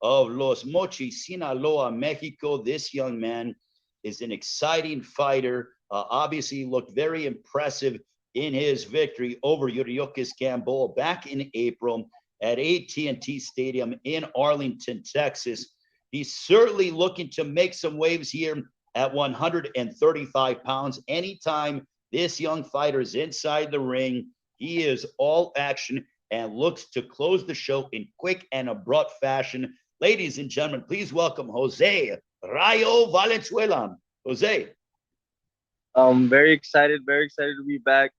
of Los Mochis, Sinaloa, Mexico. This young man is an exciting fighter. Obviously, looked very impressive in his victory over Yuriokis Gamboa back in April at AT&T Stadium in Arlington, Texas. He's certainly looking to make some waves here at 135 pounds. Anytime this young fighter is inside the ring, he is all action and looks to close the show in quick and abrupt fashion. Ladies and gentlemen, please welcome Jose Rayo Valenzuela. Jose. I'm very excited to be back,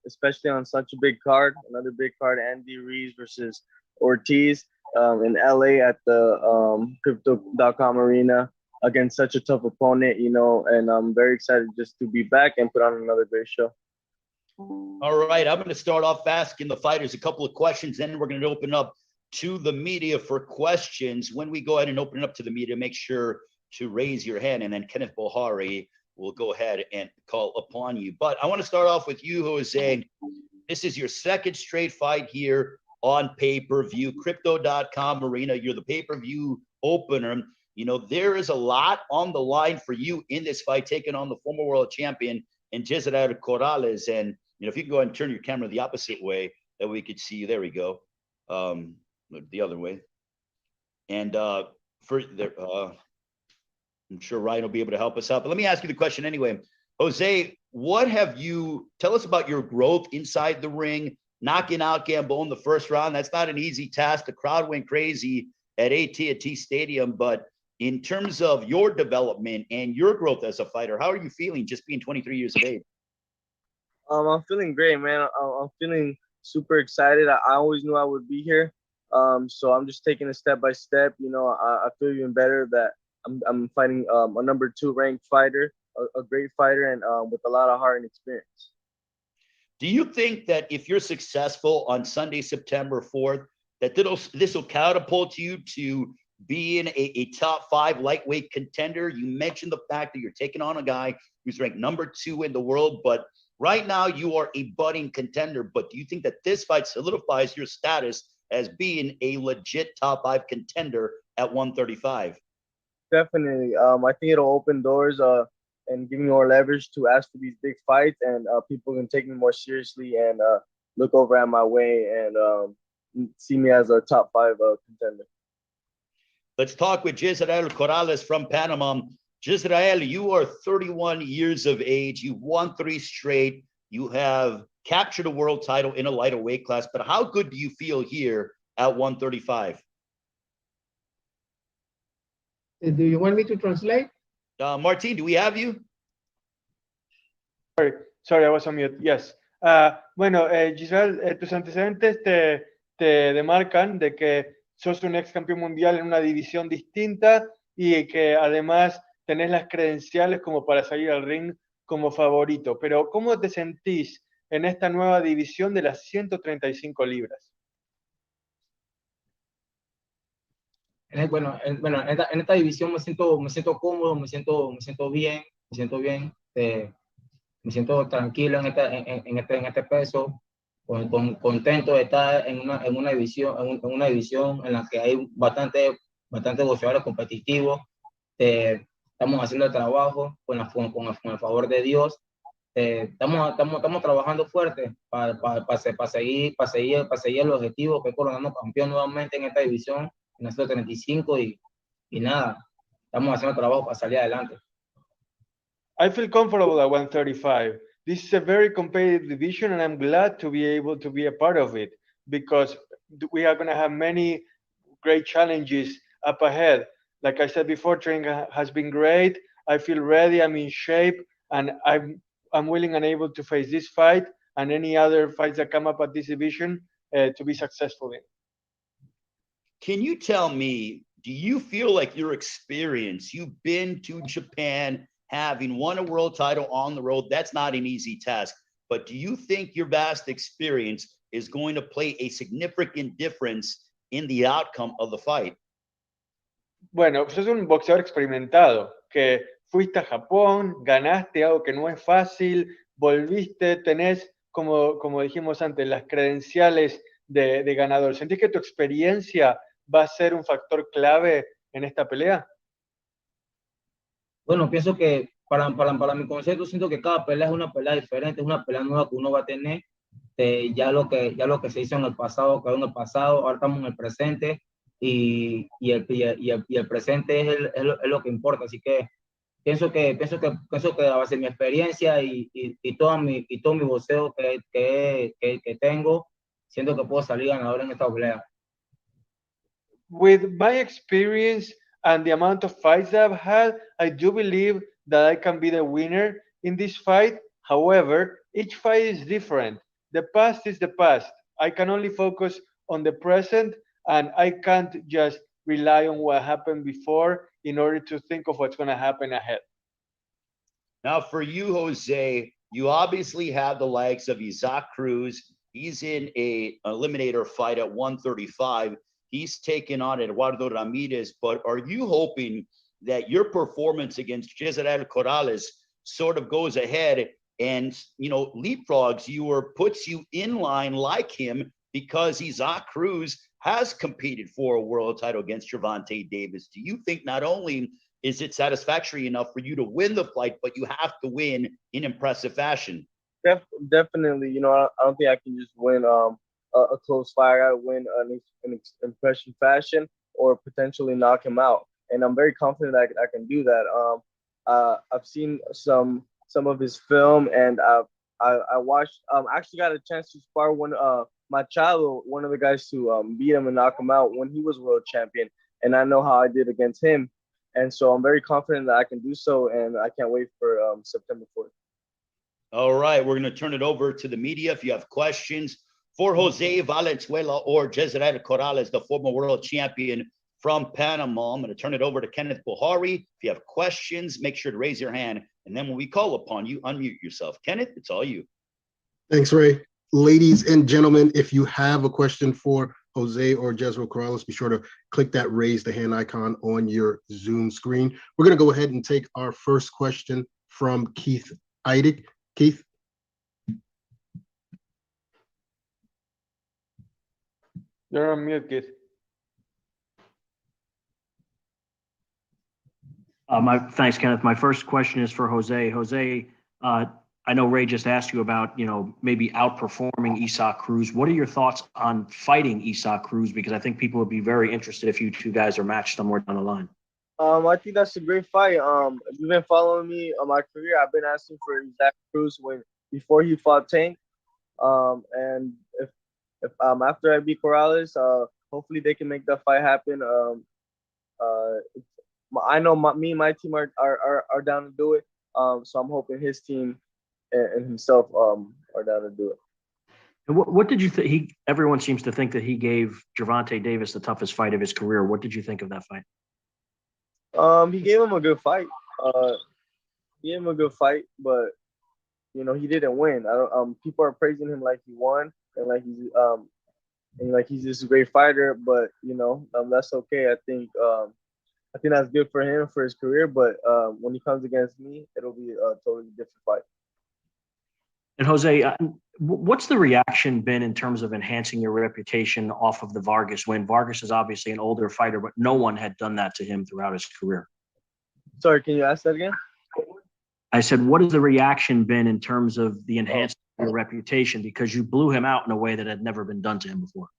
especially on such a big card, another big card, Andy Ruiz versus Ortiz in LA at the Crypto.com Arena against such a tough opponent, and I'm very excited just to be back and put on another great show. All right, I'm going to start off asking the fighters a couple of questions, then we're going to open up to the media for questions. When we go ahead and open it up to the media, make sure to raise your hand, and then Kenneth Bohari will go ahead and call upon you. But I want to start off with you, Jose. This is your second straight fight here on pay-per-view. Crypto.com Arena, you're the pay-per-view opener. There is a lot on the line for you in this fight, taking on the former world champion and Jezreel Corrales. And if you can go ahead and turn your camera the opposite way, that we could see you. There we go. The other way. And I'm sure Ryan will be able to help us out. But let me ask you the question anyway. Jose, tell us about your growth inside the ring, knocking out Gamboa in the first round. That's not an easy task. The crowd went crazy at AT&T Stadium. But in terms of your development and your growth as a fighter, how are you feeling just being 23 years of age? I'm feeling great, man. I'm feeling super excited. I always knew I would be here. So I'm just taking it step by step. I feel even better that I'm fighting a number 2 ranked fighter, a great fighter, and with a lot of heart and experience. Do you think that if you're successful on Sunday, September 4th, that this will catapult you to being a top 5 lightweight contender? You mentioned the fact that you're taking on a guy who's ranked number 2 in the world, but right now you are a budding contender. But do you think that this fight solidifies your status as being a legit top 5 contender at 135? Definitely. I think it'll open doors and give me more leverage to ask for these big fights, and people can take me more seriously and look over at my way and see me as a top 5 contender. Let's talk with Jezreel Corrales from Panama. Jezreel, you are 31 years of age. You've won 3 straight. You have captured a world title in a lighter weight class. But how good do you feel here at 135? Do you want me to translate? Martin, do we have you? Sorry, I was on mute. Yes. Bueno, Giselle, tus antecedentes te demarcan de que sos un ex campeón mundial en una división distinta y que además tenés las credenciales como para salir al ring como favorito. Pero, ¿cómo te sentís en esta nueva división de las 135 libras? Bueno, en esta división me siento cómodo, me siento bien, me siento tranquilo en este peso, contento de estar en una división en la que hay bastante boxeadores competitivos. Estamos haciendo el trabajo con el favor de Dios. Estamos trabajando fuerte para seguir el objetivo, que es coronarnos campeón nuevamente en esta división, en la 135, y nada, estamos haciendo el trabajo para salir adelante. I feel comfortable at 135. This is a very competitive division, and I'm glad to be able to be a part of it because we are going to have many great challenges up ahead. Like I said before, training has been great. I feel ready. I'm in shape, and I'm willing and able to face this fight and any other fights that come up at this division to be successful in. Can you tell me, do you feel like your experience, you've been to Japan, having won a world title on the road, that's not an easy task, but do you think your vast experience is going to play a significant difference in the outcome of the fight? Bueno, sos un boxeador experimentado, que fuiste a Japón, ganaste algo que no es fácil, volviste, tenés, como dijimos antes, las credenciales de ganador. ¿Sentís que tu experiencia va a ser un factor clave en esta pelea? Bueno, pienso que para mi concepto, siento que cada pelea es una pelea diferente, es una pelea nueva que uno va a tener. Ya lo que se hizo en el pasado quedó en el pasado, ahora estamos en el presente y el presente es lo que importa. Así que pienso que a base de mi experiencia y todo mi boxeo que tengo, siento que puedo salir ganador en esta pelea. With my experience and the amount of fights that I've had, I do believe that I can be the winner in this fight. However, each fight is different. The past is the past. I can only focus on the present, and I can't just rely on what happened before in order to think of what's going to happen ahead. Now, for you, Jose, you obviously have the likes of Isaac Cruz. He's in a eliminator fight at 135. He's taken on Eduardo Ramirez. But are you hoping that your performance against Jezreel Corrales sort of goes ahead and, leapfrogs you or puts you in line like him, because Isaac Cruz has competed for a world title against Gervonta Davis? Do you think not only is it satisfactory enough for you to win the fight, but you have to win in impressive fashion? Definitely. I don't think I can just win a close fight. I got to win an impression fashion or potentially knock him out. And I'm very confident that I can do that. I've seen some of his film, and I watched. Actually got a chance to spar Machado, one of the guys to beat him and knock him out when he was world champion. And I know how I did against him. And so I'm very confident that I can do so, and I can't wait for September 4th. All right, we're going to turn it over to the media. If you have questions for Jose Valenzuela or Jezreel Corrales, the former world champion from Panama, I'm going to turn it over to Kenneth Buhari. If you have questions, make sure to raise your hand. And then when we call upon you, unmute yourself. Kenneth, it's all you. Thanks, Ray. Ladies and gentlemen, if you have a question for Jose or Jezreel Corrales, be sure to click that raise the hand icon on your Zoom screen. We're going to go ahead and take our first question from Keith Eidig. Keith? You're on mute, Keith. Thanks, Kenneth. My first question is for Jose. Jose, I know Ray just asked you about, maybe outperforming Isaac Cruz. What are your thoughts on fighting Isaac Cruz? Because I think people would be very interested if you two guys are matched somewhere down the line. I think that's a great fight. If you've been following me on my career, I've been asking for Isaac Cruz before he fought Tank. And if after I beat Corrales, hopefully they can make that fight happen. I know me and my team are down to do it. So I'm hoping his team and himself are down to do it. And what did you think? Everyone seems to think that he gave Gervonta Davis the toughest fight of his career. What did you think of that fight? He gave him a good fight. But he didn't win. People are praising him like he won and like he's this great fighter. But that's okay. I think that's good for him for his career. But when he comes against me, it'll be a totally different fight. And Jose, what's the reaction been in terms of enhancing your reputation off of the Vargas win? Vargas is obviously an older fighter, but no one had done that to him throughout his career. Sorry, can you ask that again? I said, what has the reaction been in terms of the enhancement of your reputation? Because you blew him out in a way that had never been done to him before.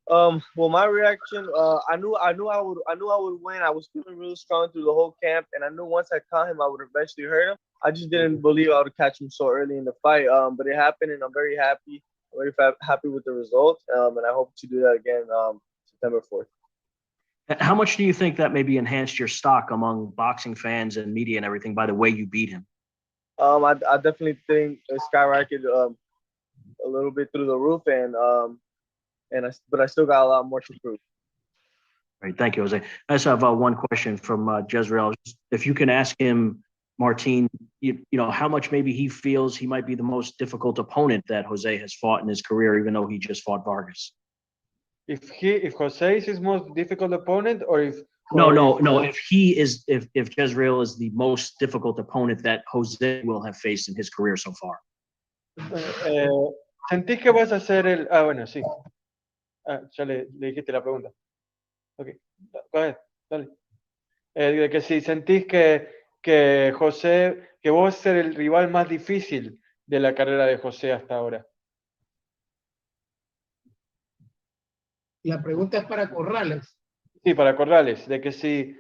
Well, my reaction, I knew I would win. I was feeling really strong through the whole camp, and I knew once I caught him, I would eventually hurt him. I just didn't believe I would catch him so early in the fight. But it happened, and I'm very happy. I'm very happy with the result, and I hope to do that again September 4th. How much do you think that maybe enhanced your stock among boxing fans and media and everything by the way you beat him? I definitely think it skyrocketed a little bit through the roof, but I still got a lot more to prove. Great, thank you, Jose. I just have one question from Jezreel. If you can ask him, Martin, how much maybe he feels he might be the most difficult opponent that Jose has fought in his career, even though he just fought Vargas. If Jose is his most difficult opponent, or if if Jezreel is the most difficult opponent that Jose will have faced in his career so far. Sentís que vas a ser bueno, sí. Ya le dijiste la pregunta. Ok, go ahead, dale. De que si sentís que José, que vos ser el rival más difícil de la carrera de José hasta ahora. La pregunta es para Corrales. Sí, para Corrales, de que si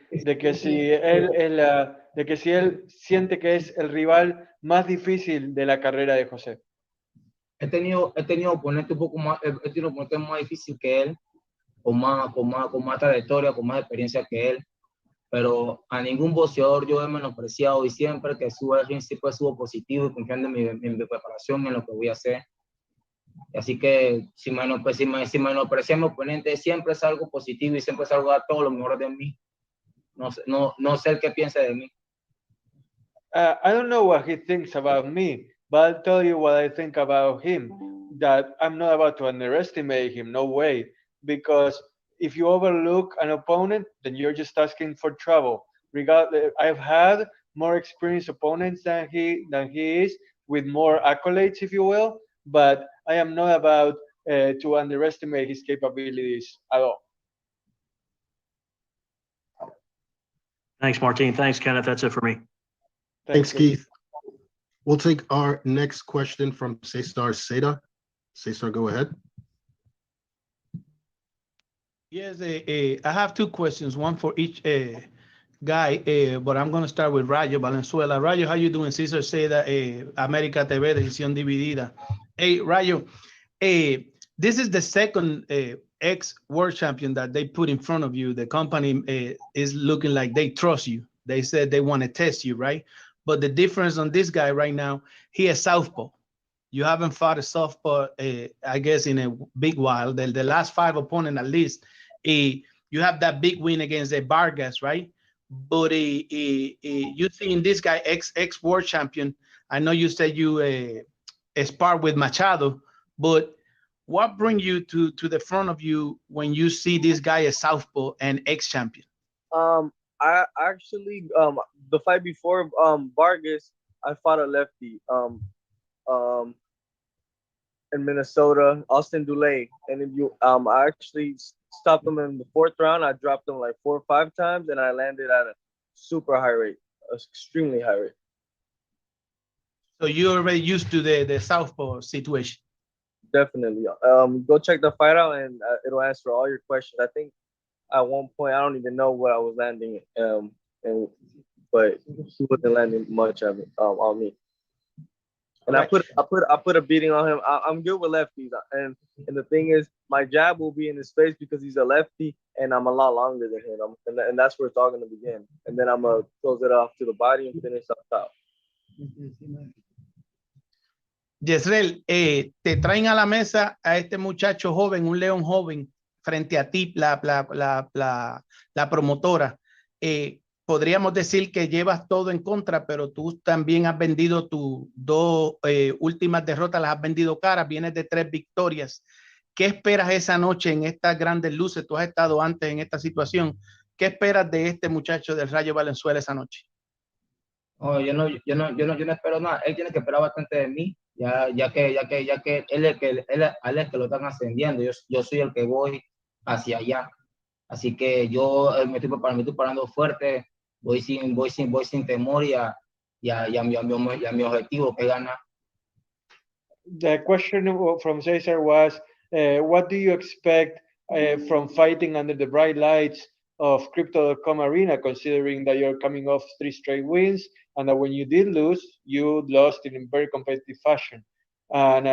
él siente que es el rival más difícil de la carrera de José. He tenido oponentes un poco más, he tenido oponentes más difíciles que él, con más trayectoria, con más experiencia que él, pero a ningún boxeador yo he menospreciado, y siempre que subo al ring siempre subo positivo y confiando en mi preparación, en lo que voy a hacer. Así que si menosprecié a mi oponente, siempre es algo positivo y siempre salgo a todo lo mejor de mí. No sé el que piense de mí. I don't know what he thinks about me, but I'll tell you what I think about him. That I'm not about to underestimate him, no way. Because if you overlook an opponent, then you're just asking for trouble. I've had more experienced opponents than he is, with more accolades, if you will. But I am not about to underestimate his capabilities at all. Thanks, Martin. Thanks, Kenneth. That's it for me. Thanks, Keith. We'll take our next question from Cesar Seda. Cesar, go ahead. Yes, I have two questions, one for each guy, but I'm going to start with Rayo Valenzuela. Rayo, how you doing? Cesar Seda, América TV, Decisión Dividida. Hey, Rayo, this is the second ex-world champion that they put in front of you. The company is looking like they trust you. They said they want to test you, right? But the difference on this guy right now, he is southpaw. You haven't fought a southpaw, I guess, in a big while. The last 5 opponents, at least, you have that big win against the Vargas, right? But you seeing this guy, ex-world champion. I know you said you sparred with Machado, but what brings you to the front of you when you see this guy a southpaw and ex-champion? I actually the fight before Vargas, I fought a lefty in Minnesota, Austin Dulay, and if you I actually stopped him in the 4th round. I dropped him like 4 or 5 times, and I landed at a super high rate, extremely high rate. So you're already used to the southpaw situation. Definitely. Go check the fight out, and it'll answer all your questions. I think at one point I don't even know what I was landing, but he wasn't landing much of it on me. And right. I put a beating on him. I'm good with lefties, and the thing is, my jab will be in his face because he's a lefty, and I'm a lot longer than him. And that's where it's all gonna begin. And then I'm gonna close it off to the body and finish up top. Yesrel, te traen a la mesa a este muchacho joven, un león joven, frente a ti, la promotora. Podríamos decir que llevas todo en contra, pero tú también has vendido tus 2 últimas derrotas, las has vendido caras, vienes de 3 victorias. ¿Qué esperas esa noche en estas grandes luces? Tú has estado antes en esta situación. ¿Qué esperas de este muchacho del Rayo Valenzuela esa noche? Oh, yo no espero nada. Él tiene que esperar bastante de mí, ya que él es que lo están ascendiendo. Yo soy el que voy hacia allá. Así que yo me estoy preparando fuerte. Voy sin temor y a mi objetivo, que gana. The question from Cesar was, what do you expect from fighting under the bright lights of Crypto.com Arena, considering that you're coming off 3 straight wins, and that when you did lose, you lost in a very competitive fashion. And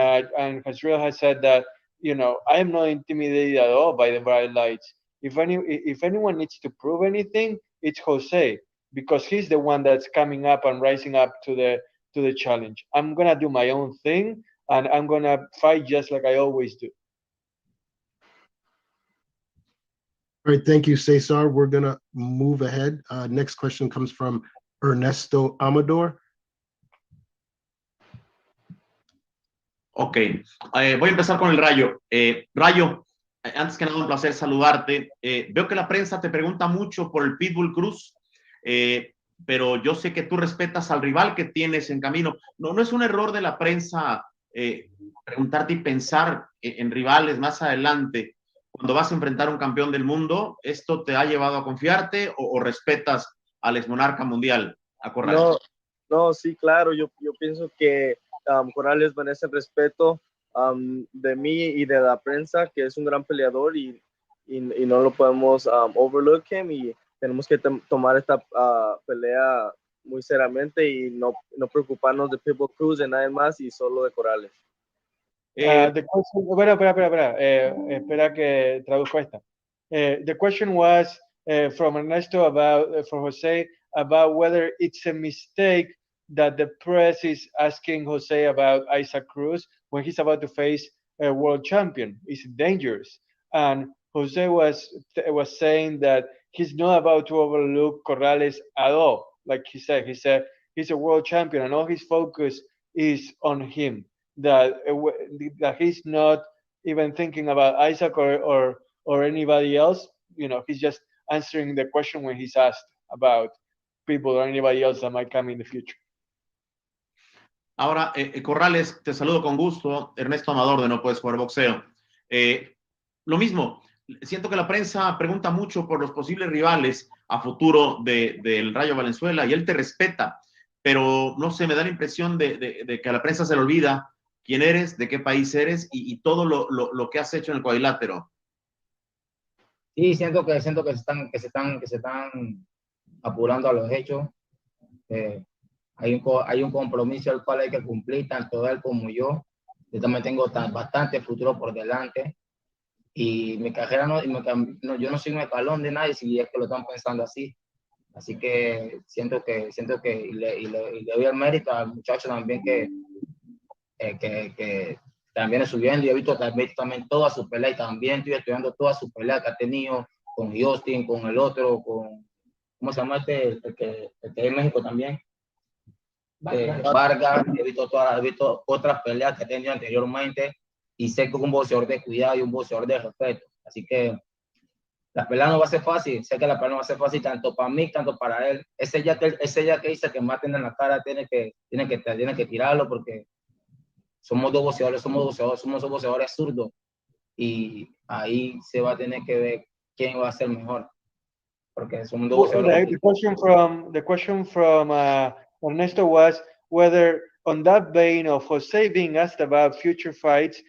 Hasriel has said that, you know, I am not intimidated at all by the bright lights. If anyone needs to prove anything, it's Jose, because he's the one that's coming up and rising up to the challenge. I'm gonna do my own thing, and I'm gonna fight just like I always do. All right, thank you, Cesar. We're gonna move ahead. Next question comes from Ernesto Amador. Ok, voy a empezar con el Rayo. Rayo, antes que nada, un placer saludarte. Veo que la prensa te pregunta mucho por el Pitbull Cruz, pero yo sé que tú respetas al rival que tienes en camino. No es un error de la prensa preguntarte y pensar en rivales más adelante. cuando vas a enfrentar a un campeón del mundo, ¿esto te ha llevado a confiarte o respetas al exmonarca mundial, a Corrales? No, no, sí, claro, yo pienso que Corrales merece el respeto de mí y de la prensa, que es un gran peleador y no lo podemos overlook him y tenemos que tomar esta pelea muy seriamente y no preocuparnos de Pitbull Cruz, de nadie más y solo de Corrales. The question, espera que traduzco esta. The question was from Ernesto about for Jose about whether it's a mistake that the press is asking Jose about Isaac Cruz when he's about to face a world champion. Is it dangerous? And Jose was saying that he's not about to overlook Corrales at all. Like he said, he's a world champion, and all his focus is on him. That he's not even thinking about Isaac or anybody else. You know, he's just answering the question when he's asked about people or anybody else that might come in the future. Ahora, Corrales, te saludo con gusto. Ernesto Amador de No Puedes Jugar Boxeo. Lo mismo, siento que la prensa pregunta mucho por los posibles rivales a futuro del Rayo Valenzuela y él te respeta, pero no sé, me da la impresión de que a la prensa se le olvida quién eres, de qué país eres y todo lo que has hecho en el cuadrilátero. Sí, siento que se están apurando a los hechos. Hay un compromiso al cual hay que cumplir, tanto él como yo. Yo también tengo bastante futuro por delante. Y mi carrera yo no soy un escalón de nadie si es que lo están pensando así. Así que siento que le doy el mérito al muchacho también que también es subiendo. Y he visto también todas sus peleas y también estoy estudiando todas sus peleas que ha tenido con Justin, con el otro, con, ¿cómo se llama el que es en México también? Vargas. He visto otras peleas que ha tenido anteriormente y sé que es un boxeador de cuidado y un boxeador de respeto. Así que la pelea no va a ser fácil. Sé que la pelea no va a ser fácil tanto para mí, tanto para él. Ese ya que dice que maten en la cara tiene que tirarlo porque somos dos boxeadores zurdos y ahí se va a tener que ver quién va a ser mejor. Porque somos dos boxeadores. The question from Ernesto was whether, on that vein of Jose being asked about future fights,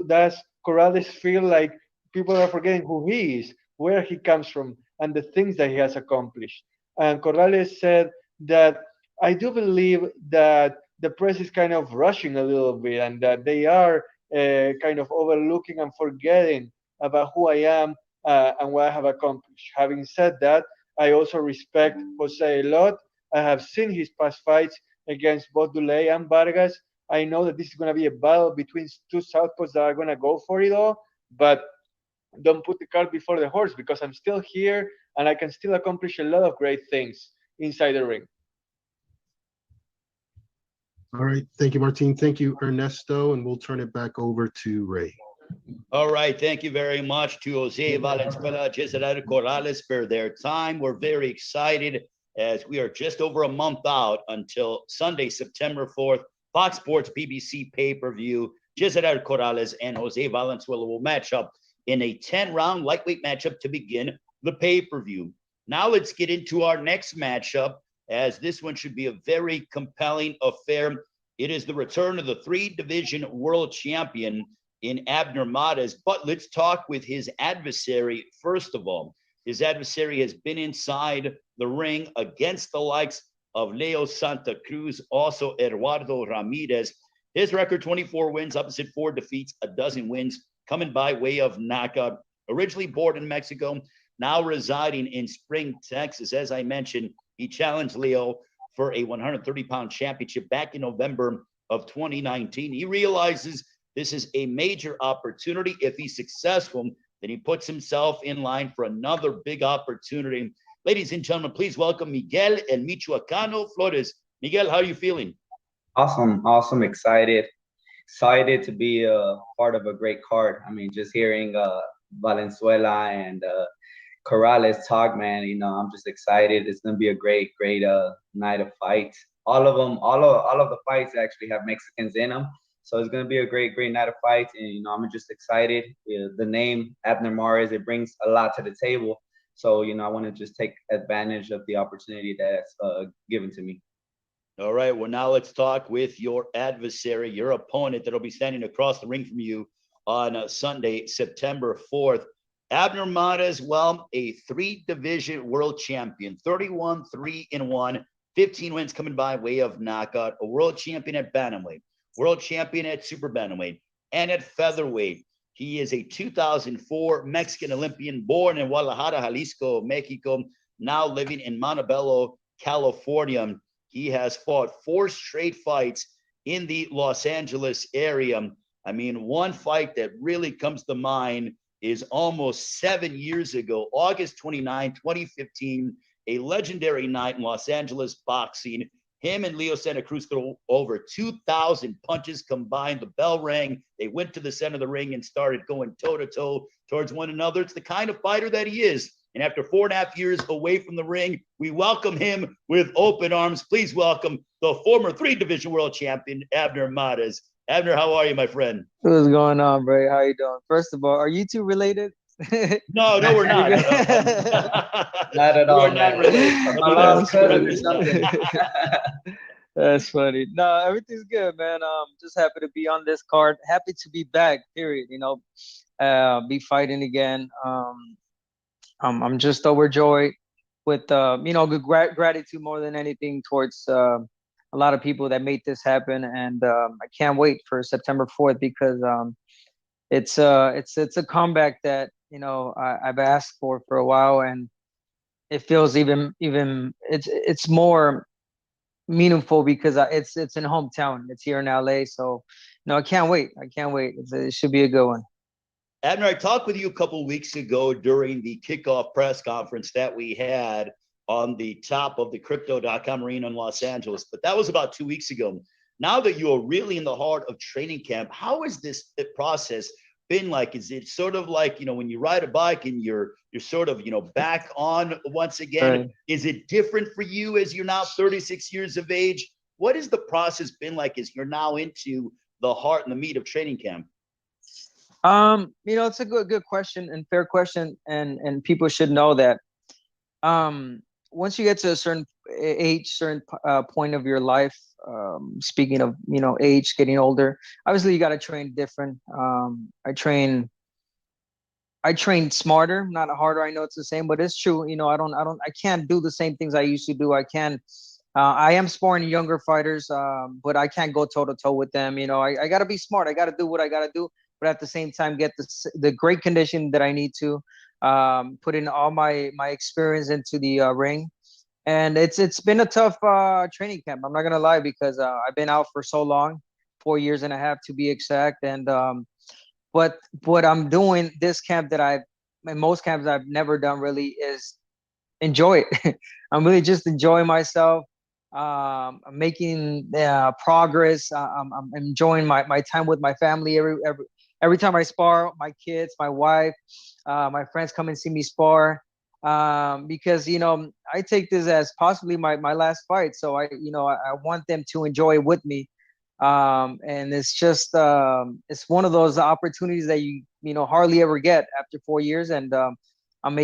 does Corrales feel like people are forgetting who he is, where he comes from, and the things that he has accomplished? And Corrales said that I do believe that the press is kind of rushing a little bit and that they are kind of overlooking and forgetting about who I am and what I have accomplished. Having said that, I also respect Jose a lot. I have seen his past fights against both Duley and Vargas. I know that this is going to be a battle between two southpaws that are going to go for it all, but don't put the cart before the horse because I'm still here and I can still accomplish a lot of great things inside the ring. All right. Thank you, Martin. Thank you, Ernesto. And we'll turn it back over to Ray. All right. Thank you very much to Jose Valenzuela, Cesar Corrales for their time. We're very excited as we are just over a month out until Sunday, September 4th, Fox Sports BBC pay-per-view. Cesar Corrales and Jose Valenzuela will match up in a 10-round lightweight matchup to begin the pay-per-view. Now let's get into our next matchup, as this one should be a very compelling affair. It is the return of the 3-division world champion in Abner Mares, but let's talk with his adversary first of all. His adversary has been inside the ring against the likes of Leo Santa Cruz, also Eduardo Ramirez. His record, 24 wins, opposite 4 defeats, a dozen wins, coming by way of knockout. Originally born in Mexico, now residing in Spring, Texas. As I mentioned, he challenged Leo for a 130-pound championship back in November of 2019. He realizes this is a major opportunity. If he's successful, then he puts himself in line for another big opportunity. Ladies and gentlemen, please welcome Miguel and Michoacano Flores. Miguel, how are you feeling? Awesome, excited to be a part of a great card. I mean, just hearing Valenzuela and Corrales talk, man, you know, I'm just excited. It's gonna be a great night of fights. All of them, all of the fights actually have Mexicans in them. So it's going to be a great, great night of fights. And, you know, I'm just excited. The name Abner Mares, it brings a lot to the table. So, you know, I want to just take advantage of the opportunity that's given to me. All right. Well, now let's talk with your adversary, your opponent that'll be standing across the ring from you on Sunday, September 4th. Abner Mares, well, a 3-division world champion, 31-3-1, 15 wins coming by way of knockout, a world champion at bantamweight, world champion at super bantamweight, and at featherweight. He is a 2004 Mexican Olympian born in Guadalajara, Jalisco, Mexico, now living in Montebello, California. He has fought 4 straight fights in the Los Angeles area. I mean, one fight that really comes to mind is almost 7 years ago, August 29, 2015, a legendary night in Los Angeles boxing. Him and Leo Santa Cruz threw over 2,000 punches combined. The bell rang. They went to the center of the ring and started going toe-to-toe towards one another. It's the kind of fighter that he is. And after 4.5 years away from the ring, we welcome him with open arms. Please welcome the former 3-division world champion, Abner Mares. Abner, how are you, my friend? What's going on, bro? How you doing? First of all, are you two related? No, we're not. Not at all. We're not related. My mom's cousin or something. That's funny. No, everything's good, man. Just happy to be on this card. Happy to be back. Period. You know, be fighting again. I'm just overjoyed with you know, good gratitude more than anything towards a lot of people that made this happen, and I can't wait for September 4th because it's a comeback that, you know, I've asked for a while, and it feels even it's more meaningful because it's in hometown. It's here in LA, so no, I can't wait. It should be a good one. Abner, I talked with you a couple of weeks ago during the kickoff press conference that we had on the top of the Crypto.com arena in Los Angeles, but that was about 2 weeks ago. Now that you are really in the heart of training camp, how has this process been like? Is it sort of like, you know, when you ride a bike and you're sort of, you know, back on once again? Right. Is it different for you as you're now 36 years of age? What has the process been like as you're now into the heart and the meat of training camp? You know, it's a good question and fair question, and people should know that once you get to a certain age, certain point of your life, speaking of, you know, age, getting older, obviously you got to train different. I train smarter, not harder. I know it's the same, but it's true. You know, I can't do the same things I used to do. I am sparring younger fighters, but I can't go toe to toe with them. You know, I got to be smart. I got to do what I got to do, but at the same time, get the great condition that I need to, put in all my experience into the ring. And it's been a tough training camp. I'm not gonna lie, because I've been out for so long, 4.5 years to be exact. And but what I'm doing this camp in most camps I've never done really is enjoy it. I'm really just enjoying myself. I'm making progress. I'm enjoying my time with my family. Every time I spar, my kids, my wife, my friends come and see me spar. Because, you know, I take this as possibly my last fight. So I want them to enjoy it with me. And it's just, it's one of those opportunities that you know, hardly ever get after 4 years. And I'm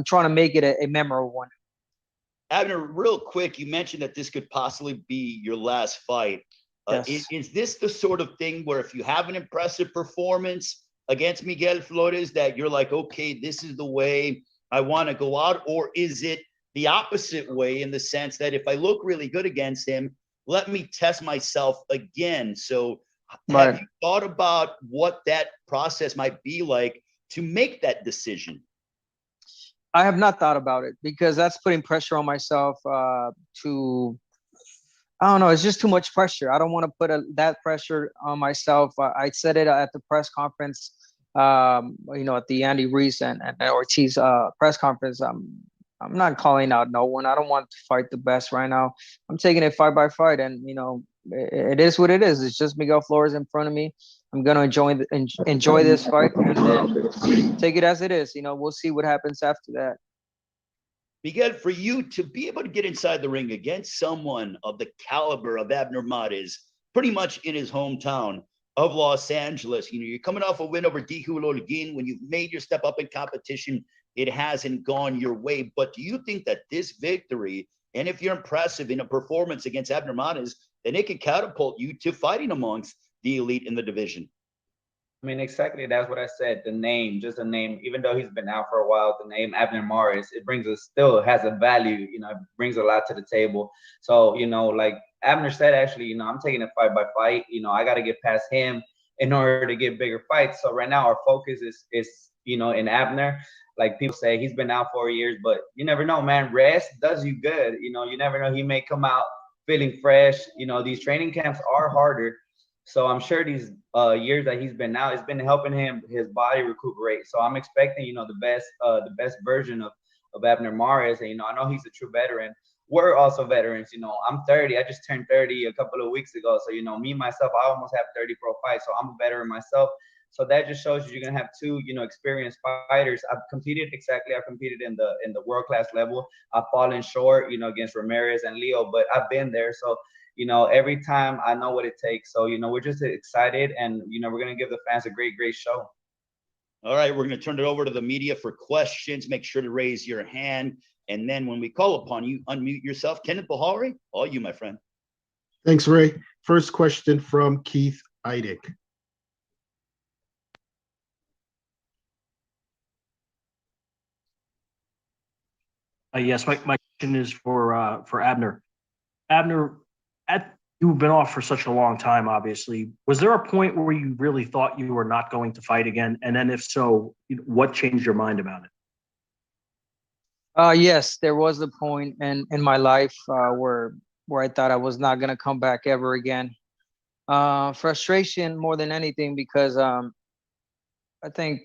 trying to make it a memorable one. Abner, real quick, you mentioned that this could possibly be your last fight. Yes. Is this the sort of thing where if you have an impressive performance against Miguel Flores that you're like, okay, this is the way I want to go out? Or is it the opposite way in the sense that if I look really good against him, let me test myself again? So have you thought about what that process might be like to make that decision? I have not thought about it because that's putting pressure on myself I don't know. It's just too much pressure. I don't want to put that pressure on myself. I said it at the press conference, you know, at the Andy Ruiz and Ortiz press conference. I'm not calling out no one. I don't want to fight the best right now. I'm taking it fight by fight, and you know, it is what it is. It's just Miguel Flores in front of me. I'm gonna enjoy this fight and then take it as it is. You know, we'll see what happens after that. Miguel, for you to be able to get inside the ring against someone of the caliber of Abner Mares, pretty much in his hometown, of Los Angeles. You're coming off a win over Dihul Olguin. When you've made your step up in competition, it hasn't gone your way. But do you think that this victory, and if you're impressive in a performance against Abner Mares, then it can catapult you to fighting amongst the elite in the division? I mean, exactly. That's what I said. The name, just a name, even though he's been out for a while, the name Abner Mares, it brings us, still has a value, it brings a lot to the table. So, like Abner said, actually, I'm taking it fight by fight. I got to get past him in order to get bigger fights. So right now our focus is in Abner. Like people say, he's been out 4 years, but you never know, man. Rest does you good. You never know. He may come out feeling fresh. These training camps are harder. So I'm sure these years that he's been out, it's been helping his body recuperate. So I'm expecting, the best version of Abner Mares. And, I know he's a true veteran. We're also veterans. I'm 30. I just turned 30 a couple of weeks ago. So, me, myself, I almost have 30 pro fights. So I'm a veteran myself. So that just shows you're going to have two, experienced fighters. I've competed in the world-class level. I've fallen short, against Ramirez and Leo, but I've been there. So, every time I know what it takes. So, we're just excited, and, we're going to give the fans a great, great show. All right, we're going to turn it over to the media for questions. Make sure to raise your hand. And then when we call upon you, unmute yourself. Kenneth Bahari, all you, my friend. Thanks, Ray. First question from Keith Eidick. Yes, my question is for Abner. Abner, you've been off for such a long time, obviously. Was there a point where you really thought you were not going to fight again? And then if so, what changed your mind about it? Yes, there was a point in my life where I thought I was not going to come back ever again. Frustration more than anything, because I think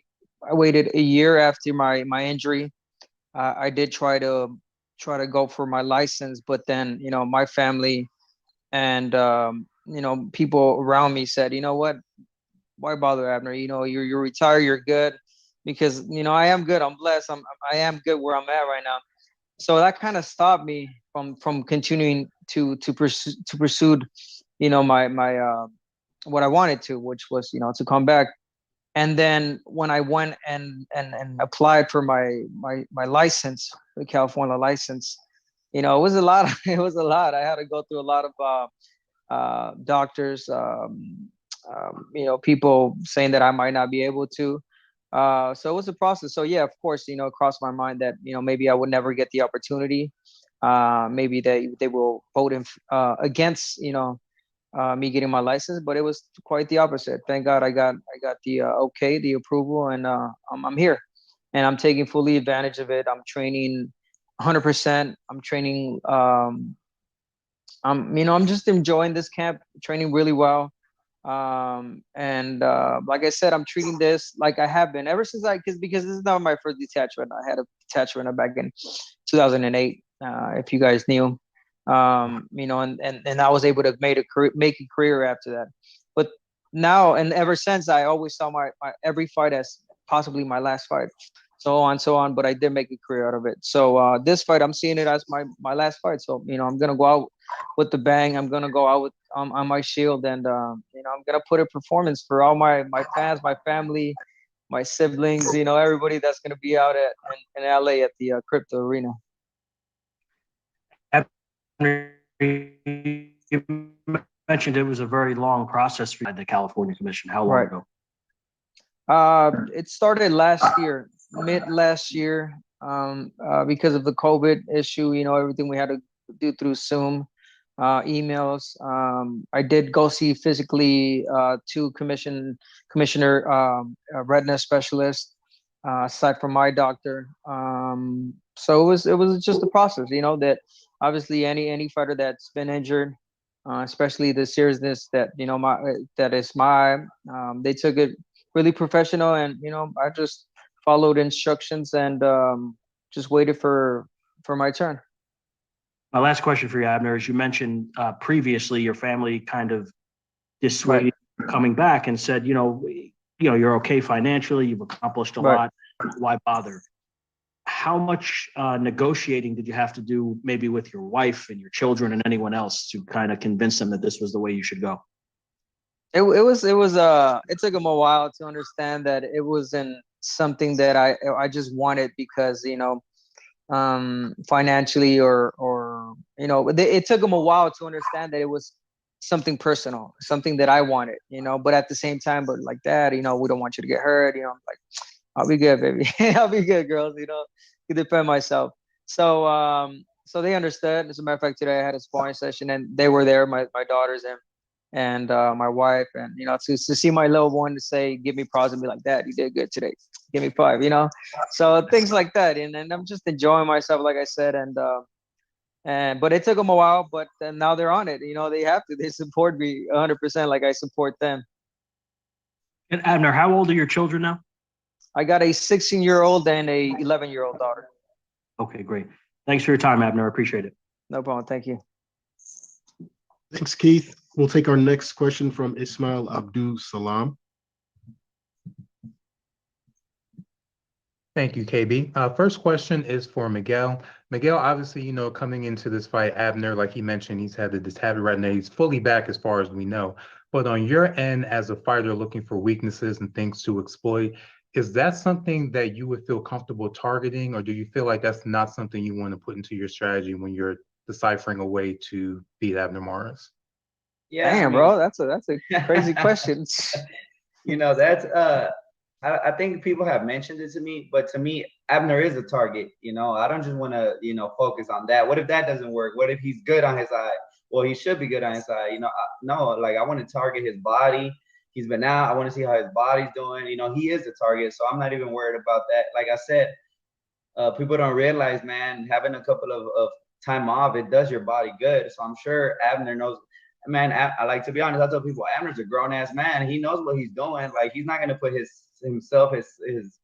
I waited a year after my injury. I did try to go for my license, but then, my family and, people around me said, you know what, why bother, Abner? You're retired, you're good. Because, I am good. I'm blessed. I am good where I'm at right now. So that kind of stopped me from continuing to pursue, my what I wanted to, which was, to come back. And then when I went and applied for my license, the California license, it was a lot. It was a lot. I had to go through a lot of doctors, people saying that I might not be able to. So it was a process. So yeah, of course, it crossed my mind that, maybe I would never get the opportunity. Maybe they will vote against, me getting my license, but it was quite the opposite. Thank God I got the okay, the approval, and I'm here, and I'm taking fully advantage of it. I'm training 100%. I'm training. I'm just enjoying this camp, training really well. And like I said, I'm treating this like I have been ever since because this is not my first detachment. I had a detachment back in 2008. If you guys knew, and I was able to make a career after that. But now and ever since, I always saw my every fight as possibly my last fight, so on. But I did make a career out of it. So this fight, I'm seeing it as my last fight. So I'm gonna go out with the bang. I'm gonna go out with on my shield, and I'm gonna put a performance for all my fans, my family, my siblings. Everybody that's gonna be out in LA at the Crypto Arena. You mentioned it was a very long process for the California Commission. How long ago? It started mid last year, because of the COVID issue. Everything we had to do through Zoom, emails. I did go see physically two commissioner retina specialists, aside from my doctor. So it was just a process, that obviously any fighter that's been injured, especially the seriousness that they took it really professional, and I just followed instructions and just waited for my turn. My last question for you, Abner, is you mentioned previously your family kind of dissuaded you coming back and said, you're okay financially, you've accomplished a lot, why bother? How much negotiating did you have to do, maybe with your wife and your children and anyone else, to kind of convince them that this was the way you should go? It took him a while to understand that it wasn't something that I just wanted because, financially or it took him a while to understand that it was something personal, something that I wanted, but at the same time, but like that, we don't want you to get hurt, I'm like, I'll be good, baby. I'll be good, girls, I defend myself. So they understood. As a matter of fact, today I had a sparring session and they were there, my daughters and my wife, and to see my little one to say, give me props and be like, Dad, you did good today. Give me 5, so things like that. And I'm just enjoying myself, like I said, but it took them a while, but now they're on it. They have to. They support me 100%, like I support them. And Abner, how old are your children now? I got a 16-year-old and a 11-year-old daughter. Okay, great. Thanks for your time, Abner. I appreciate it. No problem. Thank you. Thanks, Keith. We'll take our next question from Ismail Abdul Salam. Thank you, KB. First question is for Miguel. Miguel, obviously, coming into this fight, Abner, like he mentioned, he's had this habit right now. He's fully back as far as we know. But on your end, as a fighter looking for weaknesses and things to exploit, is that something that you would feel comfortable targeting, or do you feel like that's not something you want to put into your strategy when you're deciphering a way to beat Abner Mares? Yeah, damn, bro, that's a crazy question. That's I think people have mentioned it to me, but to me, Abner is a target. I don't just want to focus on that. What if that doesn't work? What if he's good on his eye? Well, he should be good on his eye. No, like I want to target his body. He's been out. I want to see how his body's doing. He is a target, so I'm not even worried about that. Like I said, people don't realize, man, having a couple of time off, it does your body good. So I'm sure Abner knows. Man, I like, to be honest, I tell people Abner's a grown ass man. He knows what he's doing. Like, he's not gonna put his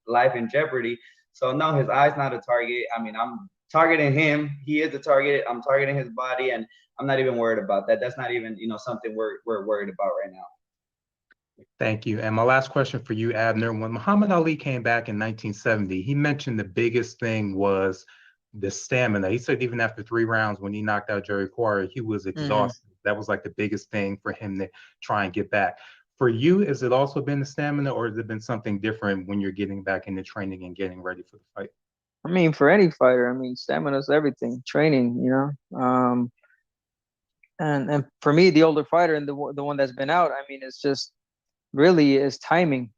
life in jeopardy. So no, his eye's not a target. I mean, I'm targeting him. He is a target. I'm targeting his body, and I'm not even worried about that. That's not even something we're worried about right now. Thank you. And my last question for you, Abner, when Muhammad Ali came back in 1970, he mentioned the biggest thing was the stamina. He said even after 3 rounds, when he knocked out Jerry Quarry, he was exhausted. That was like the biggest thing for him to try and get back. For you, has it also been the stamina, or has it been something different when you're getting back into training and getting ready for the fight? I mean, for any fighter, stamina is everything. Training, and for me, the older fighter and the one that's been out, it's just really is timing.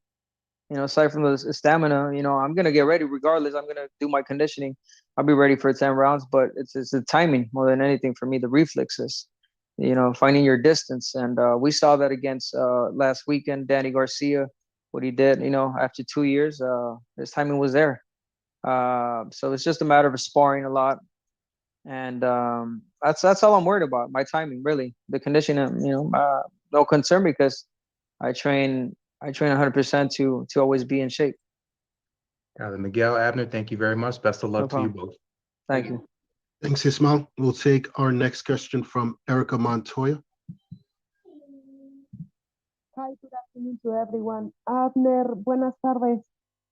Aside from the stamina, I'm gonna get ready regardless. I'm gonna do my conditioning. I'll be ready for 10 rounds, but it's the timing more than anything for me. The reflexes, finding your distance, and we saw that against last weekend, Danny Garcia, what he did. After 2 years, his timing was there. So it's just a matter of sparring a lot, and that's all I'm worried about. My timing, really. The conditioning, no concern, because I train 100% to always be in shape. Miguel, Abner, thank you very much. Best of luck to you both. Thank you. Thanks, Ismail. We'll take our next question from Erica Montoya. Hi, good afternoon to everyone. Abner, buenas tardes.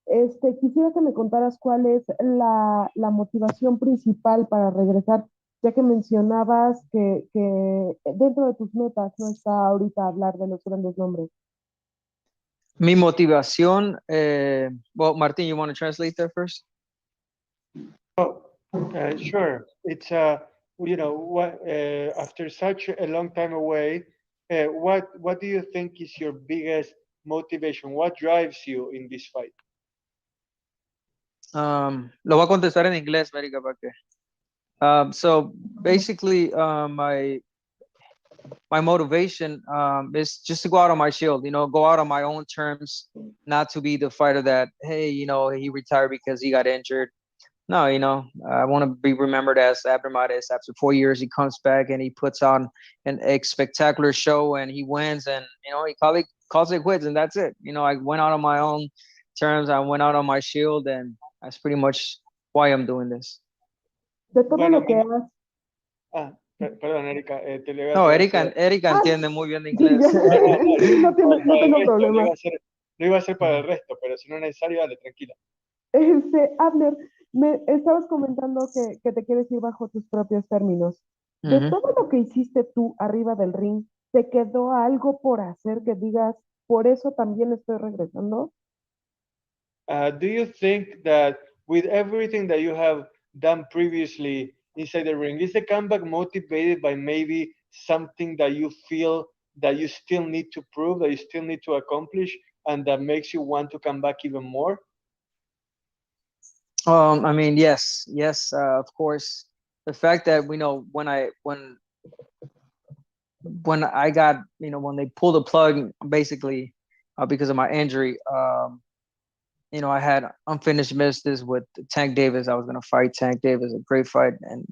Quisiera que me contaras cuál es la motivación principal para regresar, ya que mencionabas que dentro de tus metas no está ahorita hablar de los grandes nombres. Mi motivación, well, Martin, you want to translate that first? Oh, sure. It's after such a long time away, what do you think is your biggest motivation? What drives you in this fight? Lo voy a contestar en inglés, América, para que. So basically, my motivation is just to go out on my shield, go out on my own terms, not to be the fighter that, hey, he retired because he got injured. No, I want to be remembered as Abner Mares. After 4 years, he comes back and he puts on a spectacular show and he wins, and, he calls it quits, and that's it. I went out on my own terms. I went out on my shield, and that's pretty much why I'm doing this. De todo lo que has... Perdón, Erika. No, Erika entiende muy bien de inglés. No tengo problema. Lo iba a hacer para el resto, pero si no es necesario, dale, tranquila. Abner, me estabas comentando que te quieres ir bajo tus propios términos. De todo lo que hiciste tú arriba del ring, ¿te quedó algo por hacer que digas, por eso también estoy regresando? Do you think that with everything that you have done previously inside the ring, is the comeback motivated by maybe something that you feel that you still need to prove, that you still need to accomplish, and that makes you want to come back even more? I mean, yes, of course. The fact that we know when I got, when they pulled the plug, basically, because of my injury, I had unfinished business with Tank Davis. I was going to fight Tank Davis, a great fight. And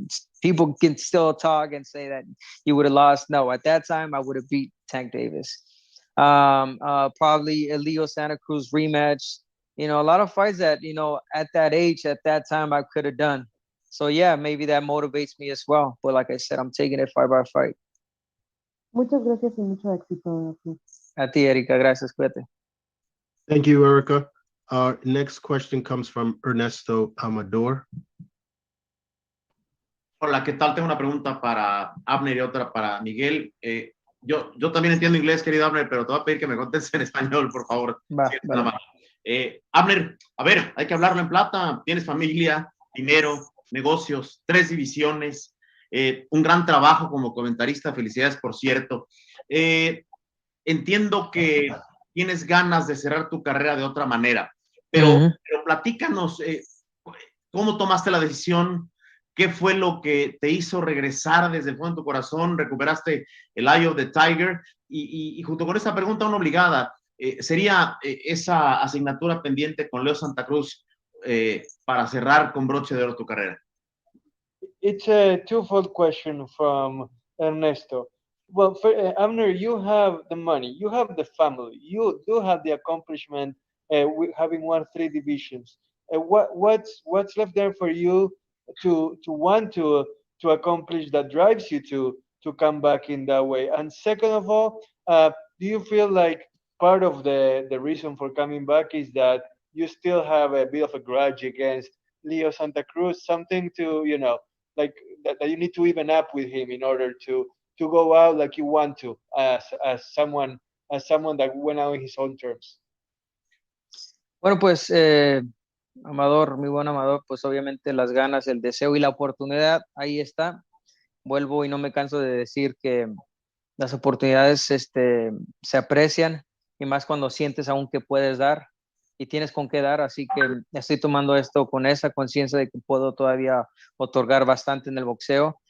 people can still talk and say that he would have lost. No, at that time, I would have beat Tank Davis. Probably a Leo Santa Cruz rematch. A lot of fights that, at that age, at that time, I could have done. So, yeah, maybe that motivates me as well. But like I said, I'm taking it fight by fight. Muchas gracias y mucho éxito. A ti, Erika. Gracias. Cuídate. Thank you, Erica. Our next question comes from Ernesto Amador. Hola, ¿qué tal? Tengo una pregunta para Abner y otra para Miguel. Yo también entiendo inglés, querido Abner, pero te voy a pedir que me contestes en español, por favor. Abner, a ver, hay que hablarlo en plata. Tienes familia, dinero, negocios, 3 divisiones, un gran trabajo como comentarista. Felicidades, por cierto. Entiendo que tienes ganas de cerrar tu carrera de otra manera, pero platícanos, ¿cómo tomaste la decisión? ¿Qué fue lo que te hizo regresar desde el fondo de tu corazón? ¿Recuperaste el Eye of the Tiger? Y junto con esa pregunta, una obligada, ¿sería esa asignatura pendiente con Leo Santa Cruz para cerrar con broche de oro tu carrera? It's a twofold question from Ernesto. Well, Abner, you have the money, you have the family, you do have the accomplishment having won 3 divisions. What's left there for you to want to accomplish that drives you to come back in that way? And second of all, do you feel like part of the reason for coming back is that you still have a bit of a grudge against Leo Santa Cruz, something to, like that you need to even up with him in order to go out like you want to, as someone that went out in his own terms? Bueno, pues Amador, muy buen Amador, pues obviamente las ganas, el deseo y la oportunidad, ahí está. Vuelvo y no me canso de decir que las oportunidades se aprecian, y más cuando sientes aún que puedes dar y tienes con qué dar. Así que estoy tomando esto con esa conciencia de que puedo todavía otorgar bastante en el boxeo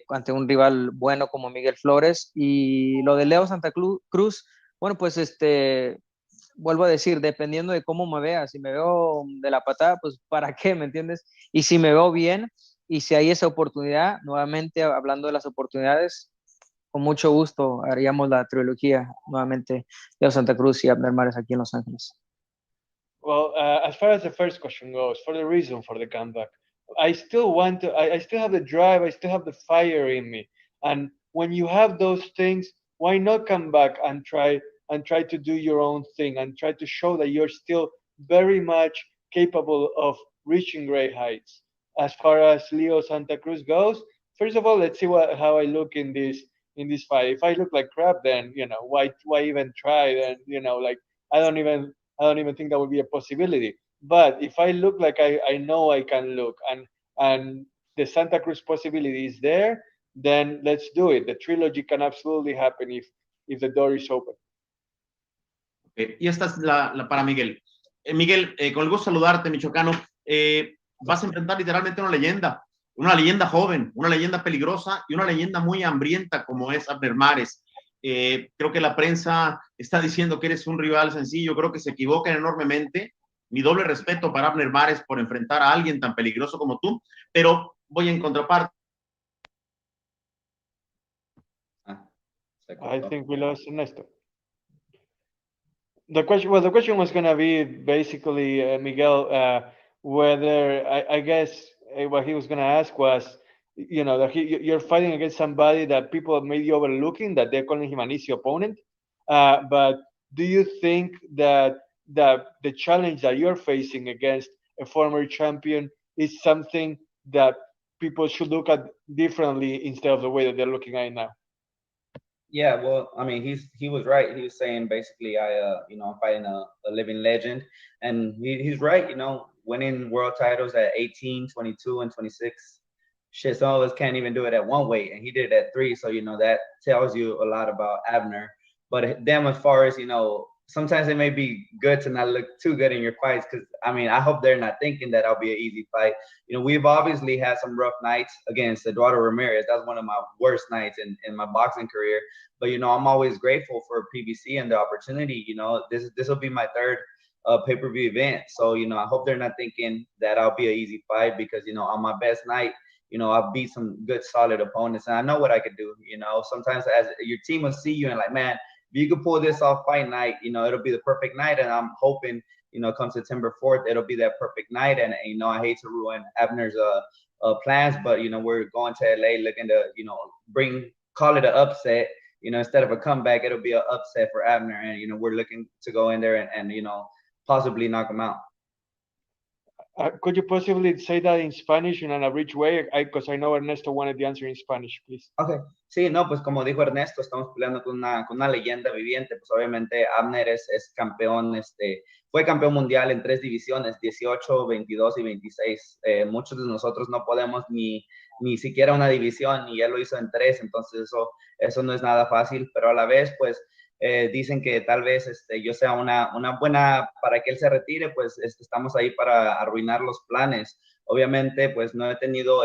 ante un rival bueno como Miguel Flores. Y lo de Leo Santa Cruz, bueno, pues vuelvo a decir, dependiendo de cómo me vea, si me veo de la patada, pues ¿para qué? ¿Me entiendes? Y si me veo bien y si hay esa oportunidad, nuevamente hablando de las oportunidades, con mucho gusto haríamos la trilogía nuevamente, Leo Santa Cruz y Abner Mares aquí en Los Ángeles. Well, as far as the first question goes, for the reason for the comeback, I still want to, I still have the drive, I still have the fire in me. And when you have those things, why not come back and try to do your own thing and try to show that you're still very much capable of reaching great heights? As far as Leo Santa Cruz goes, first of all, let's see how I look in this fight. If I look like crap, then why even try? Then like I don't even think that would be a possibility. But if I look like I know I can look, and the Santa Cruz possibility is there, then let's do it. The trilogy can absolutely happen if the door is open. Y esta es la para Miguel. Miguel, con el gusto de saludarte, michoacano. Vas a enfrentar literalmente una leyenda joven, una leyenda peligrosa y una leyenda muy hambrienta como es Abner Mares. Creo que la prensa está diciendo que eres un rival sencillo. Creo que se equivocan enormemente. Mi doble respeto para Abner Mares por enfrentar a alguien tan peligroso como tú, pero voy en contraparte. I think we lost Ernesto. The question was going to be basically, Miguel, whether I guess what he was going to ask was, that you're fighting against somebody that people may be overlooking, that they're calling him an easy opponent. But do you think that the challenge that you're facing against a former champion is something that people should look at differently instead of the way that they're looking at it now? Yeah, well, I mean, he was right. He was saying basically, I'm fighting a living legend, and he's right. Winning world titles at 18, 22, and 26. Shit, some of us can't even do it at one weight, and he did it at 3. So that tells you a lot about Abner. But then, as far as sometimes it may be good to not look too good in your fights, because I hope they're not thinking that I'll be an easy fight. We've obviously had some rough nights against Eduardo Ramirez. That's one of my worst nights in my boxing career. But I'm always grateful for PBC and the opportunity. This will be my third pay-per-view event. So I hope they're not thinking that I'll be an easy fight, because on my best night, I've beat some good solid opponents, and I know what I could do. Sometimes as your team will see you and like, man, if you could pull this off fight night, it'll be the perfect night. And I'm hoping, come September 4th, it'll be that perfect night. And I hate to ruin Abner's plans, but we're going to LA looking to call it an upset. Instead of a comeback, it'll be an upset for Abner, and we're looking to go in there and possibly knock him out. Could you possibly say that in Spanish in a rich way? Because I know Ernesto wanted the answer in Spanish, please. Okay. Sí, no, pues como dijo Ernesto, estamos peleando con una leyenda viviente. Pues obviamente Abner es campeón, fue campeón mundial en 3 divisiones, 18, 22 y 26. Muchos de nosotros no podemos ni siquiera una división, y él lo hizo en 3, entonces eso no es nada fácil, pero a la vez, pues, dicen que tal vez yo sea una buena para que él se retire, pues estamos ahí para arruinar los planes. Obviamente, pues no he tenido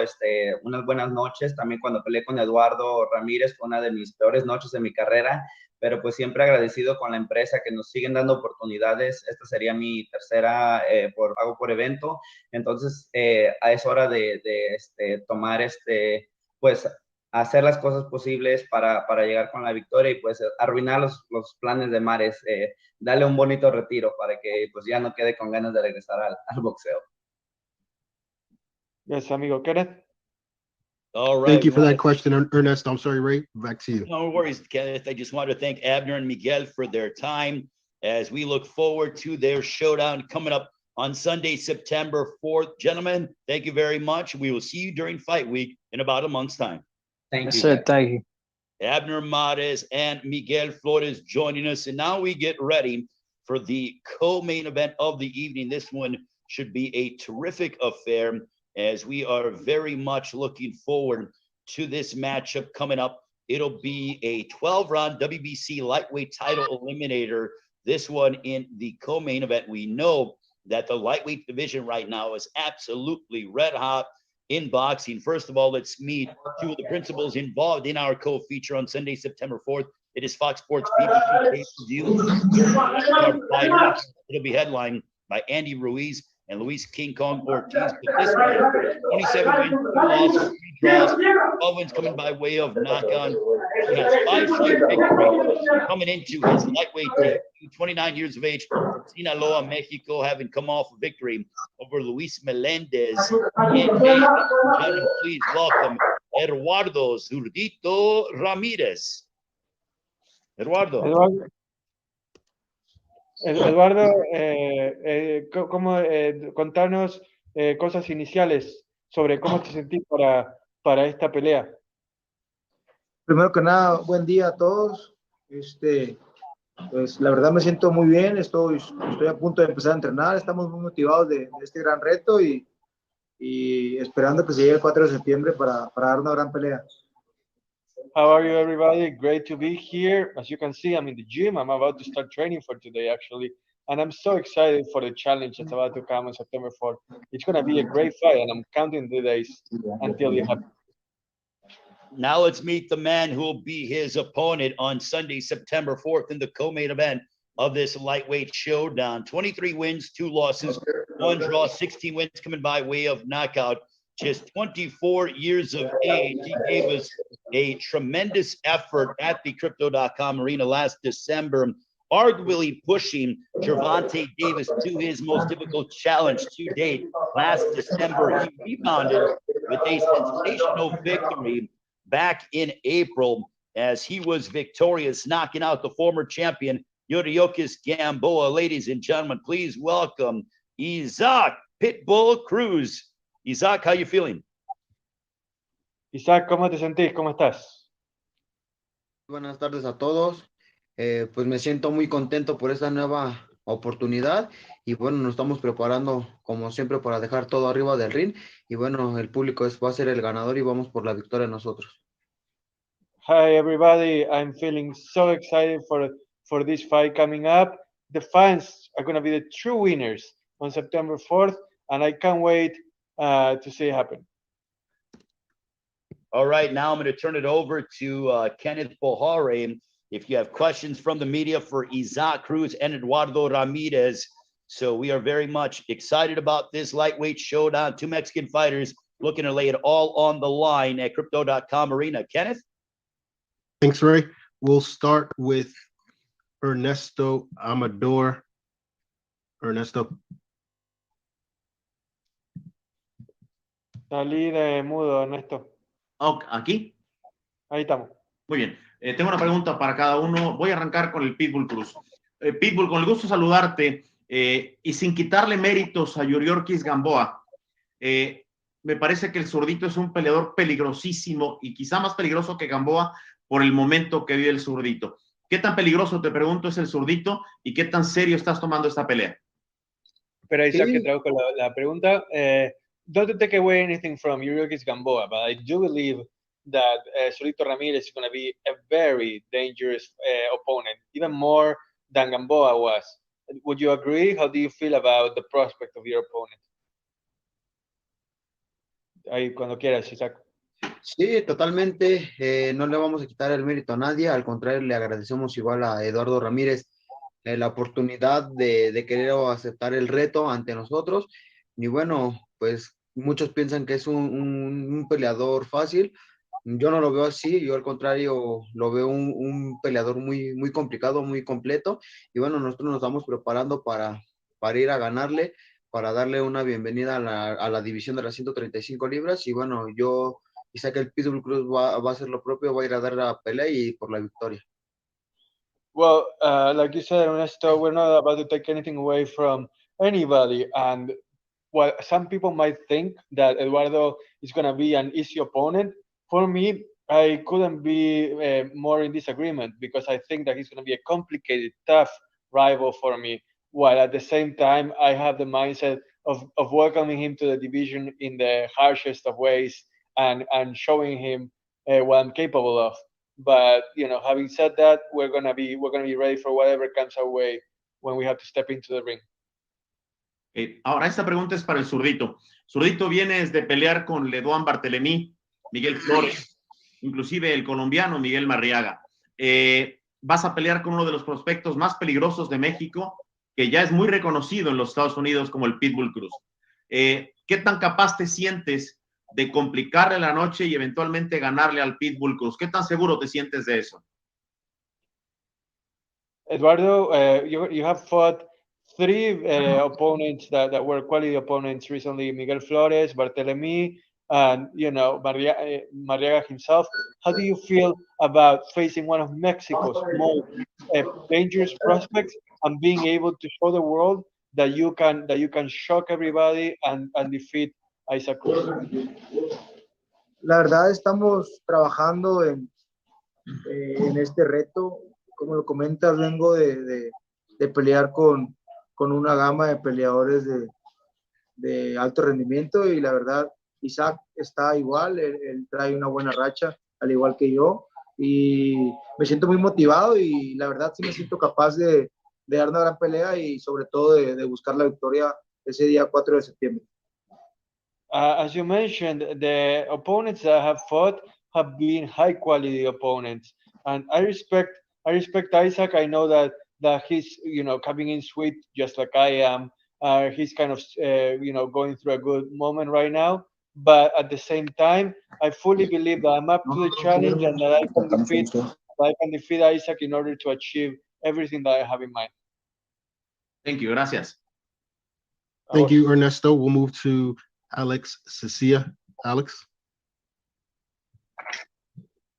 unas buenas noches. También cuando peleé con Eduardo Ramirez fue una de mis peores noches de mi carrera, pero pues siempre agradecido con la empresa que nos siguen dando oportunidades. Esta sería mi tercera pago por evento. Entonces, es hora de tomar pues hacer las cosas posibles para llegar con la victoria, y pues arruinar los planes de Mares, darle un bonito retiro para que pues ya no quede con ganas de regresar al boxeo. Yes, amigo. Kenneth? All right. Thank you for that question, Ernesto. I'm sorry, Ray. Back to you. No worries, Kenneth. I just want to thank Abner and Miguel for their time as we look forward to their showdown coming up on Sunday, September 4th. Gentlemen, thank you very much. We will see you during fight week in about a month's time. Thank you. Sir, thank you. Abner Mares and Miguel Flores joining us. And now we get ready for the co-main event of the evening. This one should be a terrific affair, as we are very much looking forward to this matchup coming up. It'll be a 12-round WBC lightweight title eliminator. This one in the co-main event. We know that the lightweight division right now is absolutely red hot in boxing. First of all, let's meet 2 of the principals involved in our co-feature on Sunday, September 4th. It is Fox Sports PBC pay-per-view. It'll be headlined by Andy Ruiz and Luis King Kong Ortiz. But this one, 27 wins, 2 losses, 3 draws, 12 wins coming by way of knockout. He has 5 straight victories coming into his lightweight debut, 29 years of age, from Sinaloa, Mexico, having come off a victory over Luis Melendez. And please welcome Eduardo Zurdito Ramirez. Eduardo. Eduardo, contanos cosas iniciales sobre cómo te sentís para esta pelea. Primero que nada, buen día a todos. Pues la verdad me siento muy bien, estoy a punto de empezar a entrenar, estamos muy motivados de este gran reto y esperando que se llegue el 4 de septiembre para dar una gran pelea. How are you, everybody? Great to be here. As you can see, I'm in the gym. I'm about to start training for today, actually. And I'm so excited for the challenge that's about to come on September 4th. It's going to be a great fight, and I'm counting the days until it happens. Now let's meet the man who will be his opponent on Sunday, September 4th in the co-main event of this lightweight showdown. 23 wins, 2 losses, 1 draw, 16 wins coming by way of knockout. Just 24 years of age. He gave us a tremendous effort at the Crypto.com arena last December, arguably pushing Gervonta Davis to his most difficult challenge to date. Last December, he rebounded with a sensational victory back in April, as he was victorious, knocking out the former champion, Yuriokis Gamboa. Ladies and gentlemen, please welcome Isaac Pitbull Cruz. Isaac, how you feeling? Isaac, ¿cómo te sentís? ¿Cómo estás? Buenas tardes a todos. Pues me siento muy contento por esta nueva oportunidad y bueno, nos estamos preparando como siempre para dejar todo arriba del ring y bueno, el público va a ser el ganador y vamos por la victoria nosotros. Hi everybody, I'm feeling so excited for this fight coming up. The fans are going to be the true winners on September 4th, and I can't wait to see it happen. All right, now I'm going to turn it over to Kenneth Bojare. If you have questions from the media for Isaac Cruz and Eduardo Ramirez. So we are very much excited about this lightweight showdown. Two Mexican fighters looking to lay it all on the line at Crypto.com Arena. Kenneth? Thanks, Ray. We'll start with Ernesto Amador. Ernesto. Salí de mudo, Ernesto. ¿Aquí? Ahí estamos. Muy bien. Tengo una pregunta para cada uno. Voy a arrancar con el Pitbull Cruz. Pitbull, con el gusto de saludarte y sin quitarle méritos a Yuri Ortiz Gamboa, me parece que el zurdito es un peleador peligrosísimo y quizá más peligroso que Gamboa por el momento que vive el zurdito. ¿Qué tan peligroso, te pregunto, es el zurdito y qué tan serio estás tomando esta pelea? Pero Isaac, que traduzco la pregunta. Don't take away anything from Yuri Ortiz Gamboa, but I do believe that Solito Ramirez is going to be a very dangerous opponent, even more than Gamboa was. Would you agree? How do you feel about the prospect of your opponent? Ahí, cuando quieras, Isaac. Sí, totalmente. No le vamos a quitar el mérito a nadie. Al contrario, le agradecemos igual a Eduardo Ramírez la oportunidad de querer aceptar el reto ante nosotros. Y bueno, pues muchos piensan que es un peleador fácil. Yo no lo veo así, yo al contrario lo veo un peleador muy complicado, muy completo. Y bueno, nosotros nos estamos preparando para ir a ganarle, para darle una bienvenida a la división de las 135 libras. Y bueno, yo sé que el Pitbull Cruz va a hacer lo propio, va a ir a dar la pelea y por la victoria. Well, like you said, Ernesto, we're not about to take anything away from anybody. And while some people might think that Eduardo is going to be an easy opponent, for me, I couldn't be more in disagreement because I think that he's going to be a complicated, tough rival for me. While at the same time, I have the mindset of welcoming him to the division in the harshest of ways and showing him what I'm capable of. But having said that, we're gonna be ready for whatever comes our way when we have to step into the ring. Ahora esta pregunta es para el zurdito. Zurdito, vienes de pelear con Leduán Barthelemy, Miguel Flores, inclusive el colombiano Miguel Marriaga. Vas a pelear con uno de los prospectos más peligrosos de México, que ya es muy reconocido en los Estados Unidos como el Pitbull Cruz. ¿Qué tan capaz te sientes de complicarle la noche y eventualmente ganarle al Pitbull Cruz? ¿Qué tan seguro te sientes de eso? Eduardo, you have fought three opponents that were quality opponents recently: Miguel Flores, Barthelemy, and Marriaga himself. How do you feel about facing one of Mexico's most dangerous prospects and being able to show the world that you can shock everybody and defeat Isaac Cruz? La verdad estamos trabajando en este reto. Como lo comentas, vengo de pelear con una gama de peleadores de alto rendimiento y la verdad Isaac está igual, él trae una buena racha, al igual que yo, y me siento muy motivado y la verdad sí me siento capaz de dar una gran pelea y sobre todo de buscar la victoria ese día 4 de septiembre. As you mentioned, the opponents that have fought have been high quality opponents, and I respect Isaac. I know that he's coming in sweet just like I am. He's kind of going through a good moment right now, but at the same time, I fully believe that I'm up to the challenge and that I can defeat Isaac in order to achieve everything that I have in mind. Thank you. Gracias. Thank you, Ernesto. We'll move to Alex Cecilia. Alex.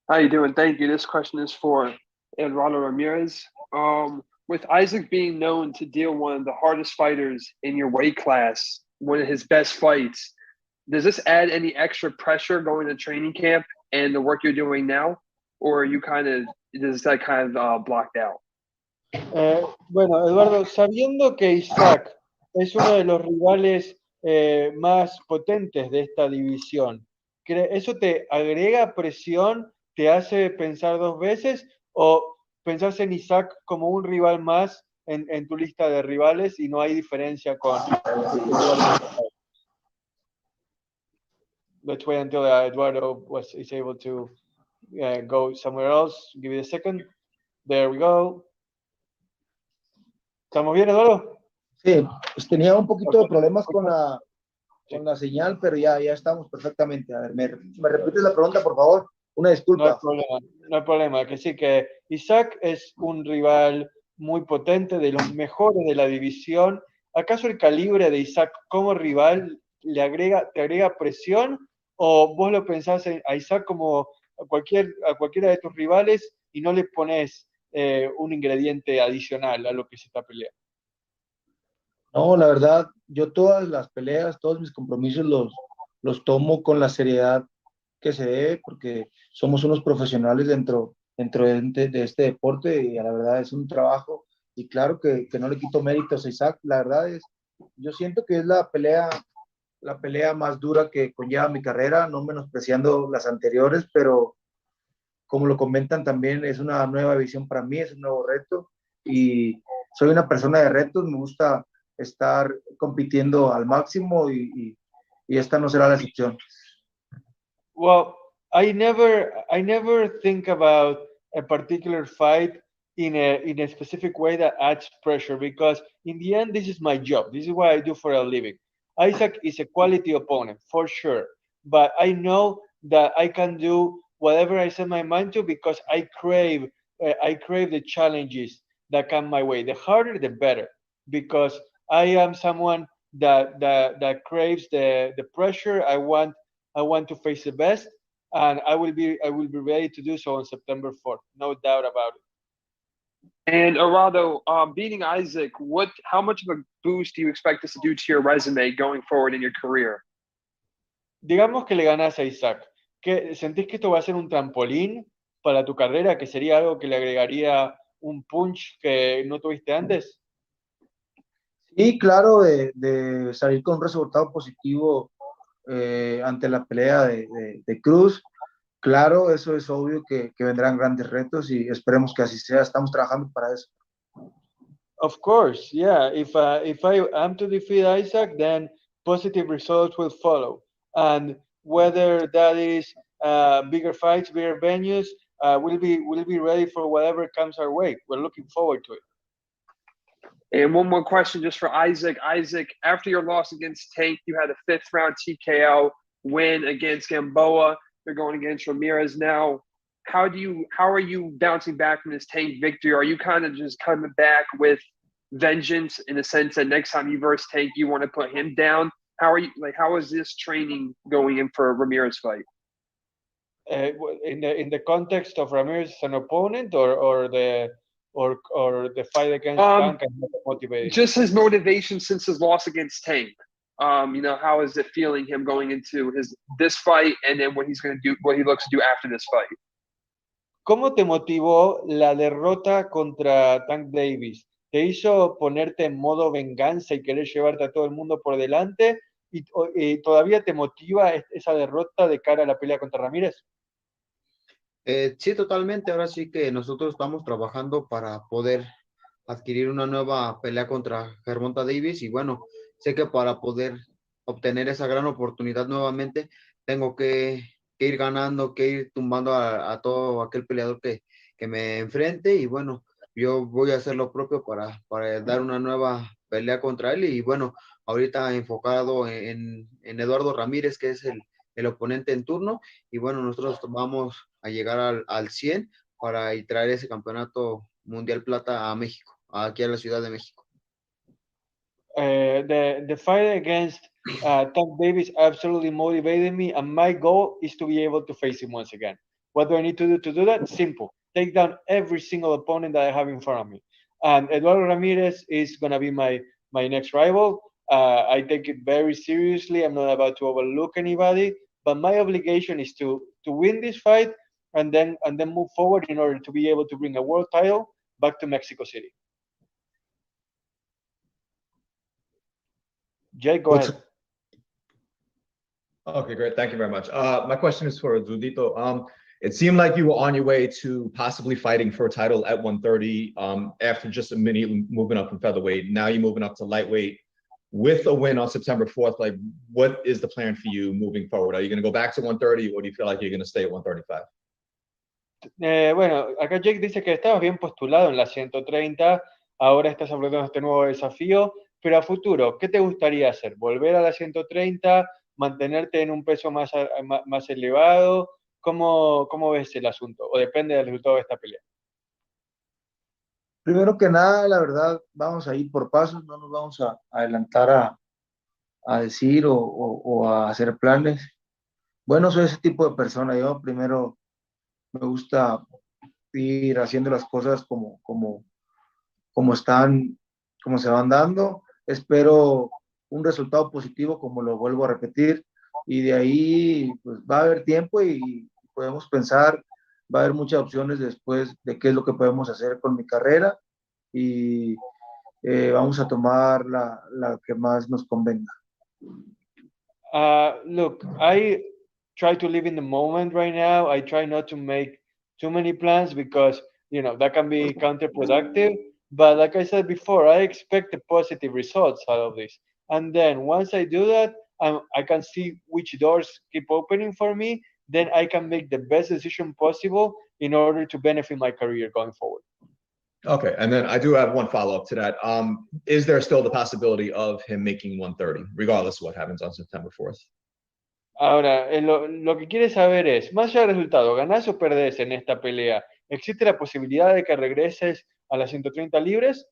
How you doing? Thank you. This question is for Eduardo Ramirez. With Isaac being known to deal one of the hardest fighters in your weight class, one of his best fights, does this add any extra pressure going to training camp and the work you're doing now? Or are you kind of is that kind of blocked out? Bueno, Eduardo, sabiendo que Isaac es uno de los rivales más potentes de esta división, ¿eso te agrega presión, te hace pensar dos veces o pensás en Isaac como un rival más en tu lista de rivales y no hay diferencia con Eduardo? Let's wait until Eduardo is able to go somewhere else. Give it a second. There we go. ¿Estamos bien, Eduardo? Sí, pues tenía un poquito de problemas con la señal, pero ya estamos perfectamente. A ver, ¿me repites la pregunta, por favor? Una disculpa. No hay problema, que sí, que Isaac es un rival muy potente, de los mejores de la división. ¿Acaso el calibre de Isaac como rival te agrega presión o vos lo pensás a Isaac como a cualquiera de tus rivales y no le pones un ingrediente adicional a lo que se está peleando? No, la verdad, yo todas las peleas, todos mis compromisos los tomo con la seriedad que se debe, porque somos unos profesionales dentro de este deporte y la verdad es un trabajo y claro que no le quito méritos a Isaac, la verdad yo siento que es la pelea más dura que conlleva mi carrera, no menospreciando las anteriores, pero como lo comentan también, es una nueva visión para mí, es un nuevo reto y soy una persona de retos, me gusta estar compitiendo al máximo y esta no será la excepción. Well, I never think about a particular fight in a specific way that adds pressure, because in the end, this is my job. This is what I do for a living. Isaac is a quality opponent for sure, but I know that I can do whatever I set my mind to because I crave the challenges that come my way. The harder, the better, because I am someone that craves the pressure. I want to face the best, and I will be ready to do so on September 4th. No doubt about it. And Eduardo, beating Isaac, how much of a boost do you expect this to do to your resume going forward in your career? Digamos que le ganas a Isaac. ¿Sentís que esto va a ser un trampolín para tu carrera, que sería algo que le agregaría un punch que no tuviste antes? Sí, claro, de salir con un resultado positivo ante la pelea de Cruz. Claro, eso es obvio que vendrán grandes retos y esperemos que así sea. Estamos trabajando para eso. Of course, yeah. If I am to defeat Isaac, then positive results will follow. And whether that is bigger fights, bigger venues, we'll be ready for whatever comes our way. We're looking forward to it. And one more question just for Isaac. Isaac, after your loss against Tank, you had a 5th round TKO win against Gamboa. You're going against Ramirez now. How are you bouncing back from this Tank victory? Are you kind of just coming back with vengeance in the sense that next time you verse Tank, you want to put him down? How is this training going in for a Ramirez fight? In the context of Ramirez as an opponent, or the fight against Tank and motivation? Just his motivation since his loss against Tank. How is it feeling him going into this fight and then what he looks to do after this fight? ¿Cómo te motivó la derrota contra Tank Davis? ¿Te hizo ponerte en modo venganza y querer llevarte a todo el mundo por delante? ¿Y todavía te motiva esa derrota de cara a la pelea contra Ramírez? Sí, totalmente. Ahora sí que nosotros estamos trabajando para poder adquirir una nueva pelea contra Gervonta Davis y bueno, sé que para poder obtener esa gran oportunidad nuevamente tengo que ir ganando, que ir tumbando a todo aquel peleador que me enfrente y bueno, yo voy a hacer lo propio para dar una nueva pelea contra él y bueno, ahorita enfocado en Eduardo Ramírez, que es el oponente en turno y bueno, nosotros vamos a llegar al 100 para traer ese campeonato mundial plata a México, aquí a la Ciudad de México. The fight against Tank Davis absolutely motivated me, and my goal is to be able to face him once again. What do I need to do to do that? Simple. Take down every single opponent that I have in front of me. And Eduardo Ramirez is going to be my next rival. I take it very seriously. I'm not about to overlook anybody, but my obligation is to win this fight and then move forward in order to be able to bring a world title back to Mexico City. Jake, go ahead. Okay, great. Thank you very much. My question is for Zudito. It seemed like you were on your way to possibly fighting for a title at 130 after just immediately moving up from featherweight. Now you're moving up to lightweight with a win on September 4th. Like, what is the plan for you moving forward? Are you going to go back to 130 or do you feel like you're going to stay at 135? Bueno, acá Jake dice que estabas bien postulado en la 130, ahora estás afrontando este nuevo desafío, pero a futuro, ¿qué te gustaría hacer? ¿Volver a la 130? ¿Mantenerte en un peso más elevado? ¿Cómo ves el asunto? ¿O depende del resultado de esta pelea? Primero que nada, la verdad, vamos a ir por pasos, no nos vamos a adelantar a decir o a hacer planes. Bueno, soy ese tipo de persona. Yo primero me gusta ir haciendo las cosas como están, como se van dando. Espero un resultado positivo, como lo vuelvo a repetir, y de ahí pues va a haber tiempo y podemos pensar, va a haber muchas opciones después de qué es lo que podemos hacer con mi carrera y vamos a tomar la que más nos convenga. Look, I try to live in the moment right now. I try not to make too many plans because, you know, that can be counterproductive. But like I said before, I expect the positive results out of this. And then once I do that, I can see which doors keep opening for me. Then I can make the best decision possible in order to benefit my career going forward. Okay, and then I do have one follow-up to that. Is there still the possibility of him making 130, regardless of what happens on September 4th? Ahora, lo que quiere saber es, más allá del resultado, ¿ganás o perdés en esta pelea? ¿Existe la posibilidad de que regreses a las 130 libras,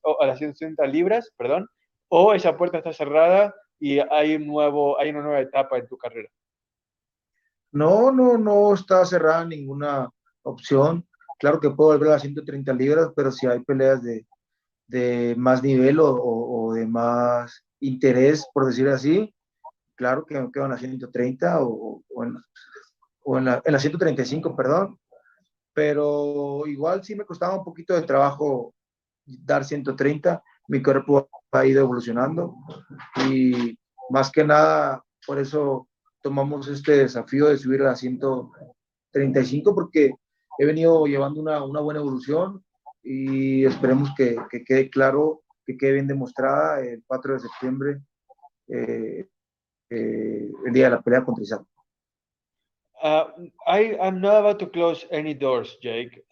perdón, o esa puerta está cerrada y hay una nueva etapa en tu carrera? No está cerrada ninguna opción. Claro que puedo volver a las 130 libras, pero si hay peleas de más nivel o de más interés, por decir así, claro que me quedo en la 130 o en la 135, perdón. Pero igual sí me costaba un poquito de trabajo dar 130. Mi cuerpo ha ido evolucionando y más que nada por eso tomamos este desafío de subir a la 135 porque he venido llevando una buena evolución y esperemos que quede claro, que quede bien demostrada el 4 de septiembre, el día de la pelea contra Isaac. I'm not about to close any doors, Jake.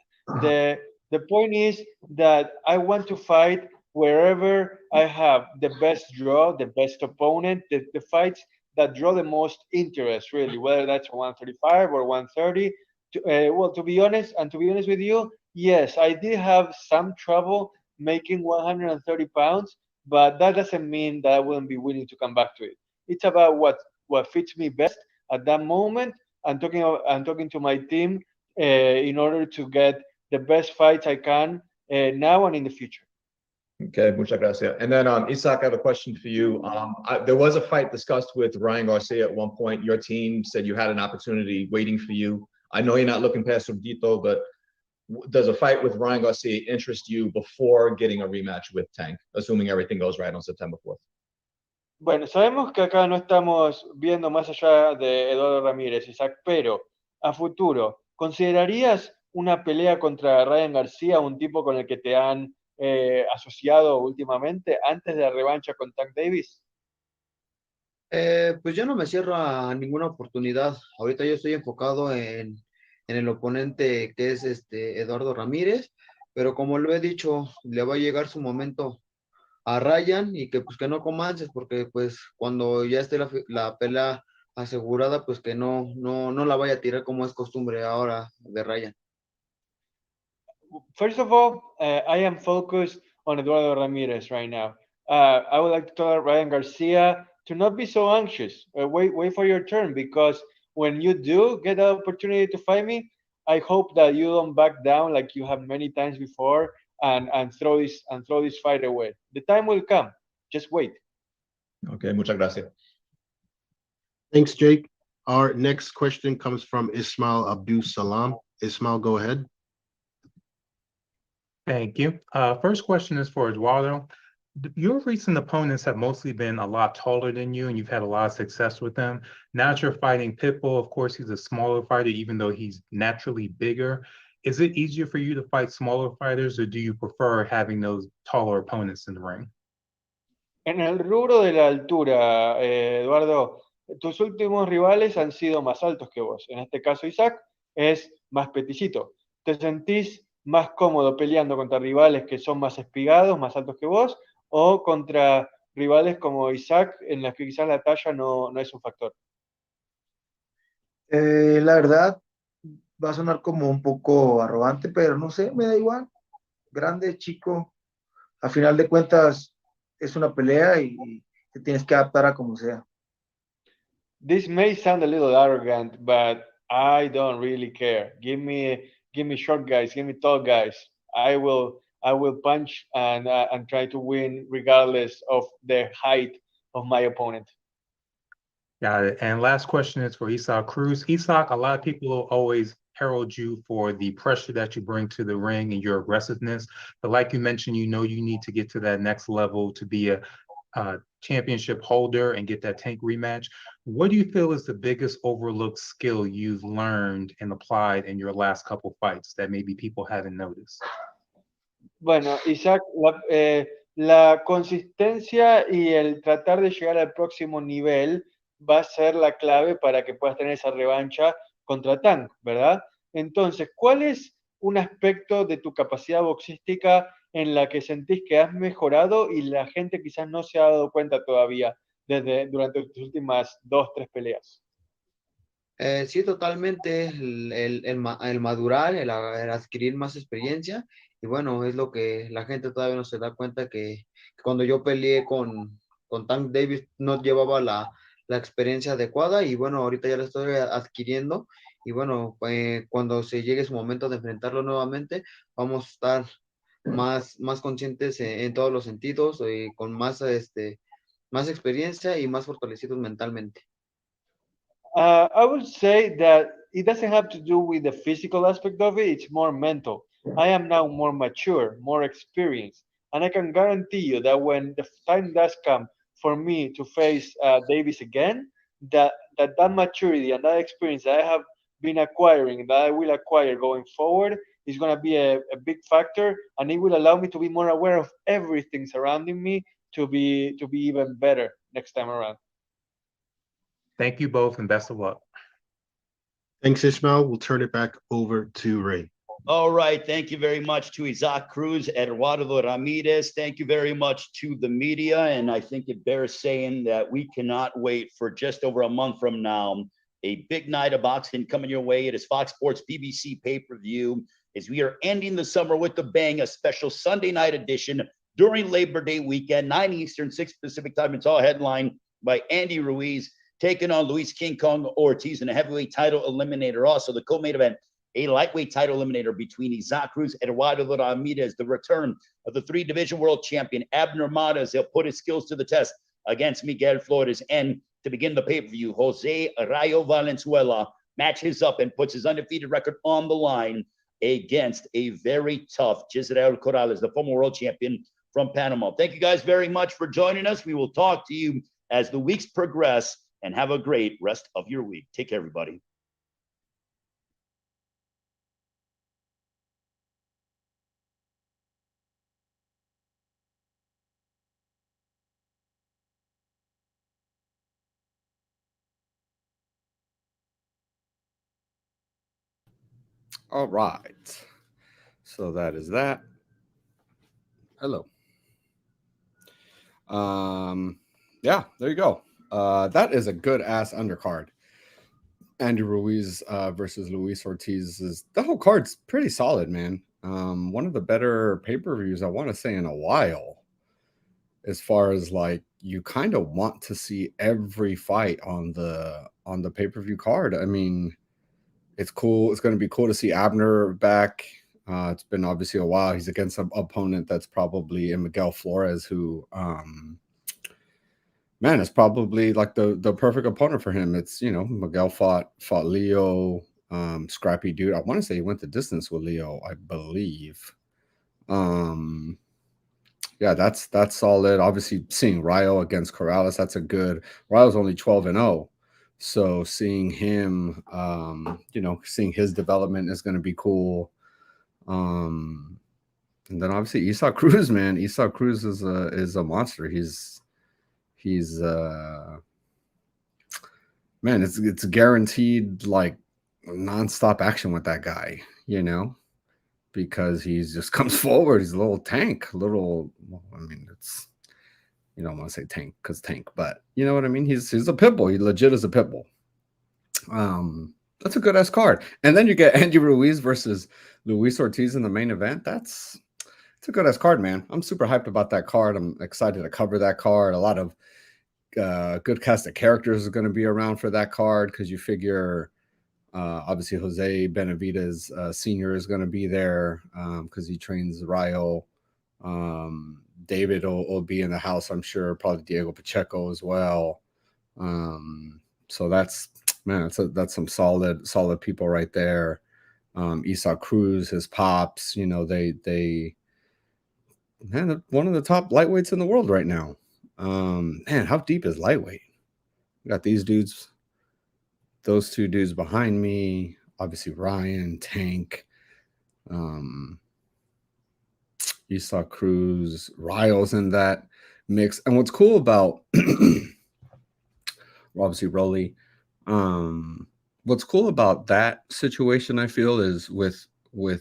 The point is that I want to fight wherever I have the best draw, the best opponent, the fights that draw the most interest, really, whether that's 135 or 130. Well, to be honest with you, yes, I did have some trouble making 130 pounds, but that doesn't mean that I wouldn't be willing to come back to it. It's about what fits me best at that moment. I'm talking to my team in order to get the best fights I can now and in the future. Okay, muchas gracias. And then, Isaac, I have a question for you. There was a fight discussed with Ryan Garcia at one point. Your team said you had an opportunity waiting for you. I know you're not looking past Zudito, but does a fight with Ryan Garcia interest you before getting a rematch with Tank, assuming everything goes right on September 4th? Bueno, sabemos que acá no estamos viendo más allá de Eduardo Ramírez, Isaac, pero a futuro, ¿considerarías una pelea contra Ryan García, un tipo con el que te han asociado últimamente, antes de la revancha con Tank Davis? Pues yo no me cierro a ninguna oportunidad. Ahorita yo estoy enfocado en el oponente que es Eduardo Ramírez, pero como lo he dicho, le va a llegar su momento a Ryan y que pues que no comances, porque pues cuando ya esté la pelea asegurada, pues que no la vaya a tirar como es costumbre ahora de Ryan. First of all, I am focused on Eduardo Ramirez right now. I would like to tell Ryan Garcia to not be so anxious. Wait for your turn, because when you do get the opportunity to fight me, I hope that you don't back down like you have many times before and throw this fight away. The time will come. Just wait. Okay, muchas gracias. Thanks, Jake. Our next question comes from Ismail Abdul Salam. Ismail, go ahead. Thank you. First question is for Eduardo. Your recent opponents have mostly been a lot taller than you, and you've had a lot of success with them. Now that you're fighting Pitbull, of course, he's a smaller fighter, even though he's naturally bigger. Is it easier for you to fight smaller fighters, or do you prefer having those taller opponents in the ring? En el rubro de la altura, Eduardo, tus últimos rivales han sido más altos que vos. En este caso, Isaac es más peticito. ¿Te sentís más cómodo peleando contra rivales que son más espigados, más altos que vos, o contra rivales como Isaac, en las que quizás la talla no es un factor? La verdad, va a sonar como un poco arrogante, pero no sé, me da igual. Grande, chico, a final de cuentas es una pelea y te tienes que adaptar a como sea. This may sound a little arrogant, but I don't really care. Give me short guys, give me tall guys. I will punch and try to win regardless of the height of my opponent. Got it. And last question is for Isaac Cruz. Isaac, a lot of people always herald you for the pressure that you bring to the ring and your aggressiveness. But like you mentioned, you know you need to get to that next level to be a championship holder and get that tank rematch. What do you feel is the biggest overlooked skill you've learned and applied in your last couple fights that maybe people haven't noticed? Bueno, Isaac, la consistencia y el tratar de llegar al próximo nivel va a ser la clave para que puedas tener esa revancha contra Tank, ¿verdad? Entonces, ¿cuál es un aspecto de tu capacidad boxística en la que sentís que has mejorado y la gente quizás no se ha dado cuenta todavía durante tus últimas 2-3 peleas? Sí, totalmente, el madurar, el adquirir más experiencia, y bueno, es lo que la gente todavía no se da cuenta que cuando yo peleé con Tank Davis no llevaba la experiencia adecuada, y bueno, ahorita ya la estoy adquiriendo, y bueno, cuando se llegue su momento de enfrentarlo nuevamente, vamos a estar más conscientes en todos los sentidos, con más experiencia y más fortalecidos mentalmente. I would say that it doesn't have to do with the physical aspect of it, it's more mental. I am now more mature, more experienced, and I can guarantee you that when the time does come for me to face Davis again, that maturity and that experience that I have been acquiring, that I will acquire going forward, is going to be a big factor, and it will allow me to be more aware of everything surrounding me to be even better next time around. Thank you both and best of luck. Thanks, Ismail. We'll turn it back over to Ray. All right. Thank you very much to Isaac Cruz, Eduardo Ramirez. Thank you very much to the media. And I think it bears saying that we cannot wait for just over a month from now. A big night of boxing coming your way. It is Fox Sports BBC pay-per-view as we are ending the summer with a bang, a special Sunday night edition during Labor Day weekend, 9 Eastern, 6 Pacific time. It's all headlined by Andy Ruiz taking on Luis King Kong Ortiz in a heavyweight title eliminator. Also, the co-main event, a lightweight title eliminator between Isaac Cruz and Eduardo Ramirez. The return of the 3-division world champion, Abner Mares. He'll put his skills to the test against Miguel Flores. And to begin the pay-per-view, Jose Rayo Valenzuela matches up and puts his undefeated record on the line against a very tough Corrales, the former world champion from Panama. Thank you guys very much for joining us. We will talk to you as the weeks progress, and have a great rest of your week. Take care, everybody. All right. So that is that. Hello. Yeah, there you go. That is a good ass undercard. Andy Ruiz versus Luis Ortiz. The whole card's pretty solid, man. One of the better pay-per-views I want to say in a while. As far as like you kind of want to see every fight on the pay-per-view card. I mean, it's cool. It's going to be cool to see Abner back. It's been obviously a while. He's against an opponent that's probably Miguel Flores, who man, it's probably like the perfect opponent for him. It's, you know, Miguel fought Leo, scrappy dude. I want to say he went the distance with Leo, I believe. Yeah, that's solid. Obviously, seeing Rayo against Corrales, that's a good. Rayo's only 12-0, so seeing him, you know, seeing his development is going to be cool. And then obviously Isaac Cruz, man. Isaac Cruz is a monster. He's man, it's guaranteed like nonstop action with that guy, you know, because he's just comes forward. He's a little tank, well, I mean, it's, you don't want to say tank because tank, but you know what I mean? He's a pit bull. He legit is a pit bull. That's a good ass card. And then you get Andy Ruiz versus Luis Ortiz in the main event. It's a good ass card, man. I'm super hyped about that card. I'm excited to cover that card. A lot of good cast of characters are going to be around for that card because you figure obviously Jose Benavides Sr. is going to be there because he trains Rayo. David will be in the house, I'm sure. Probably Diego Pacheco as well. So that's, man, that's some solid people right there. Isaac Cruz, his pops, you know, they man, one of the top lightweights in the world right now. Man, how deep is lightweight? We got these dudes, those two dudes behind me, obviously Ryan, Tank, Isaac Cruz, Riles in that mix. And what's cool about obviously Rolly, what's cool about that situation, I feel, is with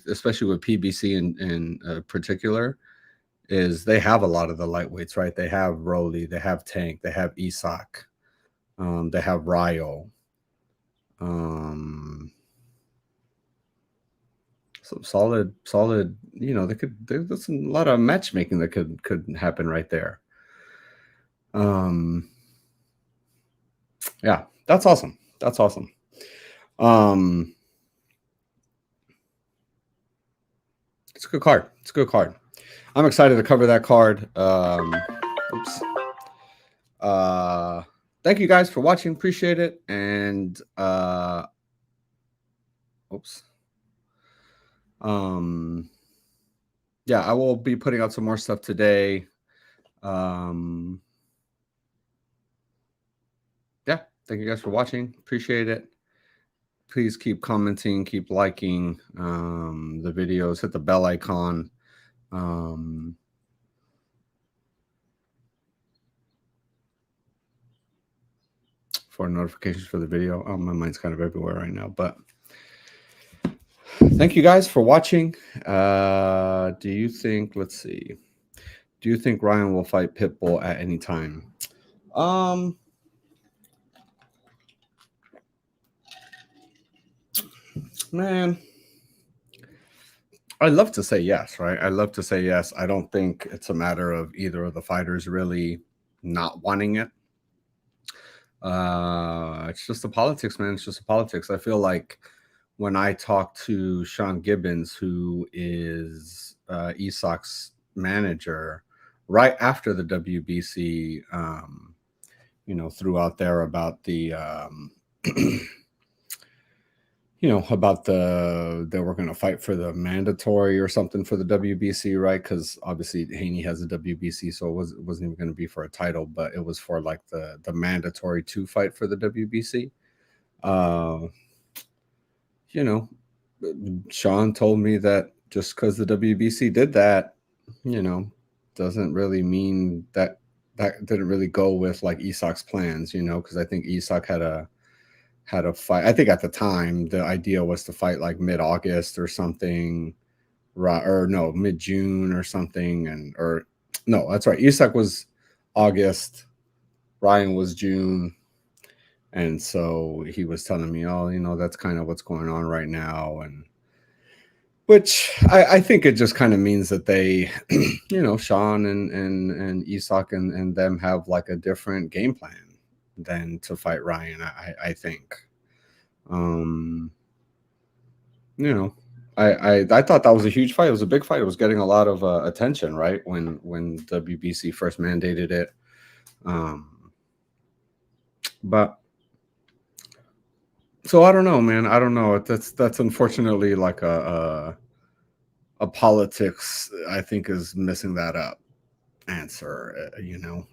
especially with PBC in particular, is they have a lot of the lightweights, right? They have Rolly, they have Tank, they have Isaac, they have Rayo. Some solid, you know, there's a lot of matchmaking that could happen right there. Yeah, that's awesome. That's awesome. It's a good card. It's a good card. I'm excited to cover that card. Oops. Thank you guys for watching. Appreciate it. And oops. Yeah, I will be putting out some more stuff today. Yeah, thank you guys for watching. Appreciate it. Please keep commenting, keep liking the videos, hit the bell icon. For notifications for the video. Oh, my mind's kind of everywhere right now, but thank you guys for watching. Do you think, let's see, do you think Ryan will fight Pitbull at any time? Man, I'd love to say yes, right? I'd love to say yes. I don't think it's a matter of either of the fighters really not wanting it. It's just the politics, man. It's just the politics. I feel like when I talked to Sean Gibbons, who is Isaac's manager, right after the WBC, you know, threw out there about the you know, about they were going to fight for the mandatory or something for the WBC, right? Because obviously Haney has a WBC, so it wasn't even going to be for a title, but it was for like the mandatory to fight for the WBC. You know, Sean told me that just because the WBC did that, you know, doesn't really mean that didn't really go with like Isaac's plans, you know, because I think Isaac had a fight. I think at the time the idea was to fight like mid-August or something, or no, mid-June or something, or no, that's right. Isaac was August, Ryan was June, and so he was telling me, oh, you know, that's kind of what's going on right now, and which I think it just kind of means that they, you know, Sean and Isaac and them have like a different game plan than to fight Ryan. I think, you know, I thought that was a huge fight. It was a big fight. It was getting a lot of attention, right? When WBC first mandated it. But so I don't know, man. I don't know. That's unfortunately like a politics, I think, is messing that up answer,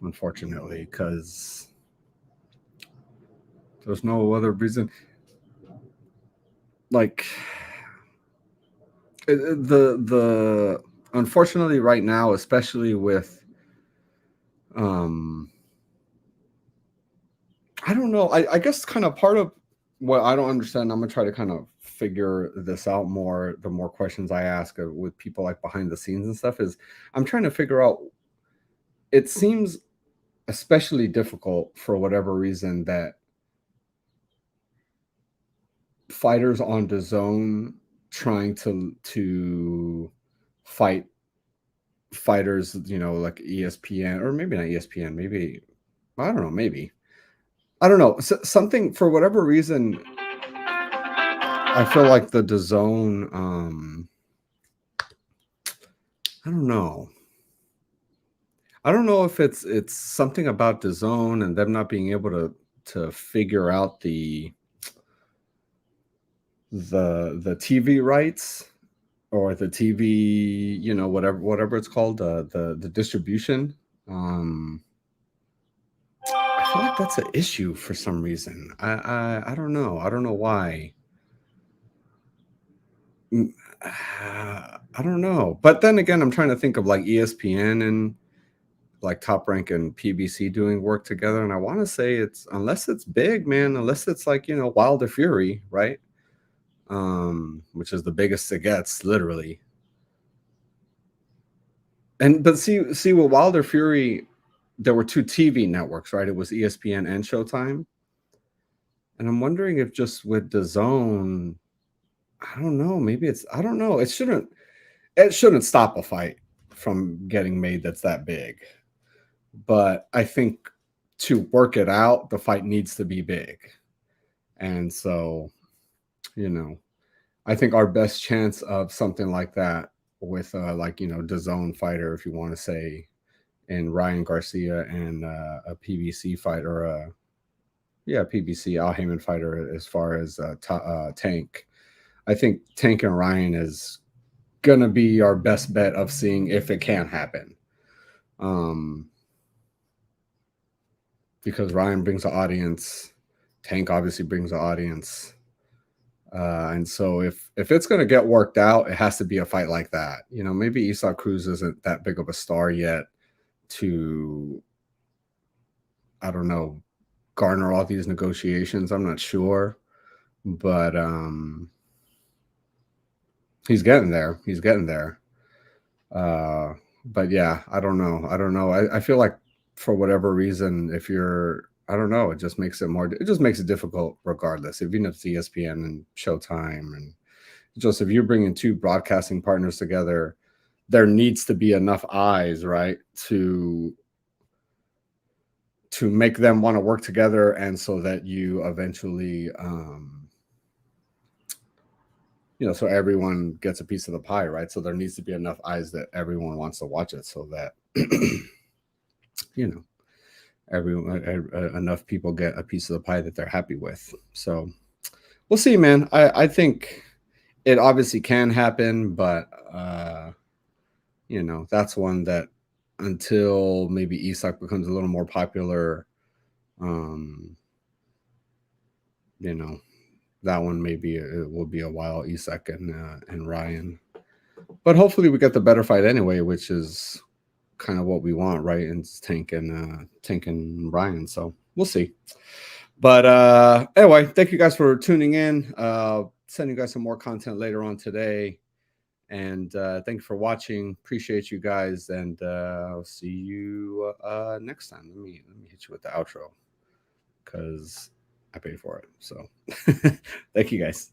unfortunately, because there's no other reason. Like the unfortunately right now, especially with I don't know. I guess kind of part of what I don't understand, I'm gonna try to kind of figure this out more the more questions I ask with people like behind the scenes and stuff, is I'm trying to figure out, it seems especially difficult for whatever reason that fighters on DAZN trying to fight fighters, like ESPN, or maybe not ESPN, maybe, I don't know, maybe, I don't know, something, for whatever reason, I feel like the DAZN, I don't know if it's something about DAZN and them not being able to figure out the TV rights, or the TV, whatever it's called, the distribution. I feel like that's an issue for some reason. I don't know. I don't know why. I don't know. But then again, I'm trying to think of like ESPN and like Top Rank and PBC doing work together, and I want to say it's, unless it's big, man, unless it's like, Wilder Fury, right? Which is the biggest it gets, literally. But see with Wilder Fury, there were 2 TV networks, right? It was ESPN and Showtime. And I'm wondering if just with DAZN, I don't know, maybe it's, I don't know. It shouldn't stop a fight from getting made that's that big. But I think to work it out, the fight needs to be big. And so, I think our best chance of something like that with like, DAZN fighter, if you want to say, and Ryan Garcia and a PBC fighter, PBC Al Heyman fighter, as far as Tank. I think Tank and Ryan is gonna be our best bet of seeing if it can happen. Because Ryan brings an audience, Tank obviously brings an audience. And so if it's going to get worked out, it has to be a fight like that. Maybe Isaac Cruz isn't that big of a star yet to, I don't know, garner all these negotiations. I'm not sure, but he's getting there. But yeah, I don't know. I feel like for whatever reason, if you're, I don't know, it just makes it difficult regardless, even if it's ESPN and Showtime. And just, if you're bringing 2 broadcasting partners together, there needs to be enough eyes, right, to make them want to work together, and so that you eventually, so everyone gets a piece of the pie, right? So there needs to be enough eyes that everyone wants to watch it, so that enough people get a piece of the pie that they're happy with. So we'll see, man. I think it obviously can happen, but that's one that, until maybe Isak becomes a little more popular, that one maybe it will be a while, Isak and Ryan. But hopefully we get the better fight anyway, which is kind of what we want, right? And it's Tank and Ryan. So we'll see. But anyway, thank you guys for tuning in. Send you guys some more content later on today. And thank you for watching. Appreciate you guys, and I'll see you next time. Let me hit you with the outro, because I paid for it. So thank you guys.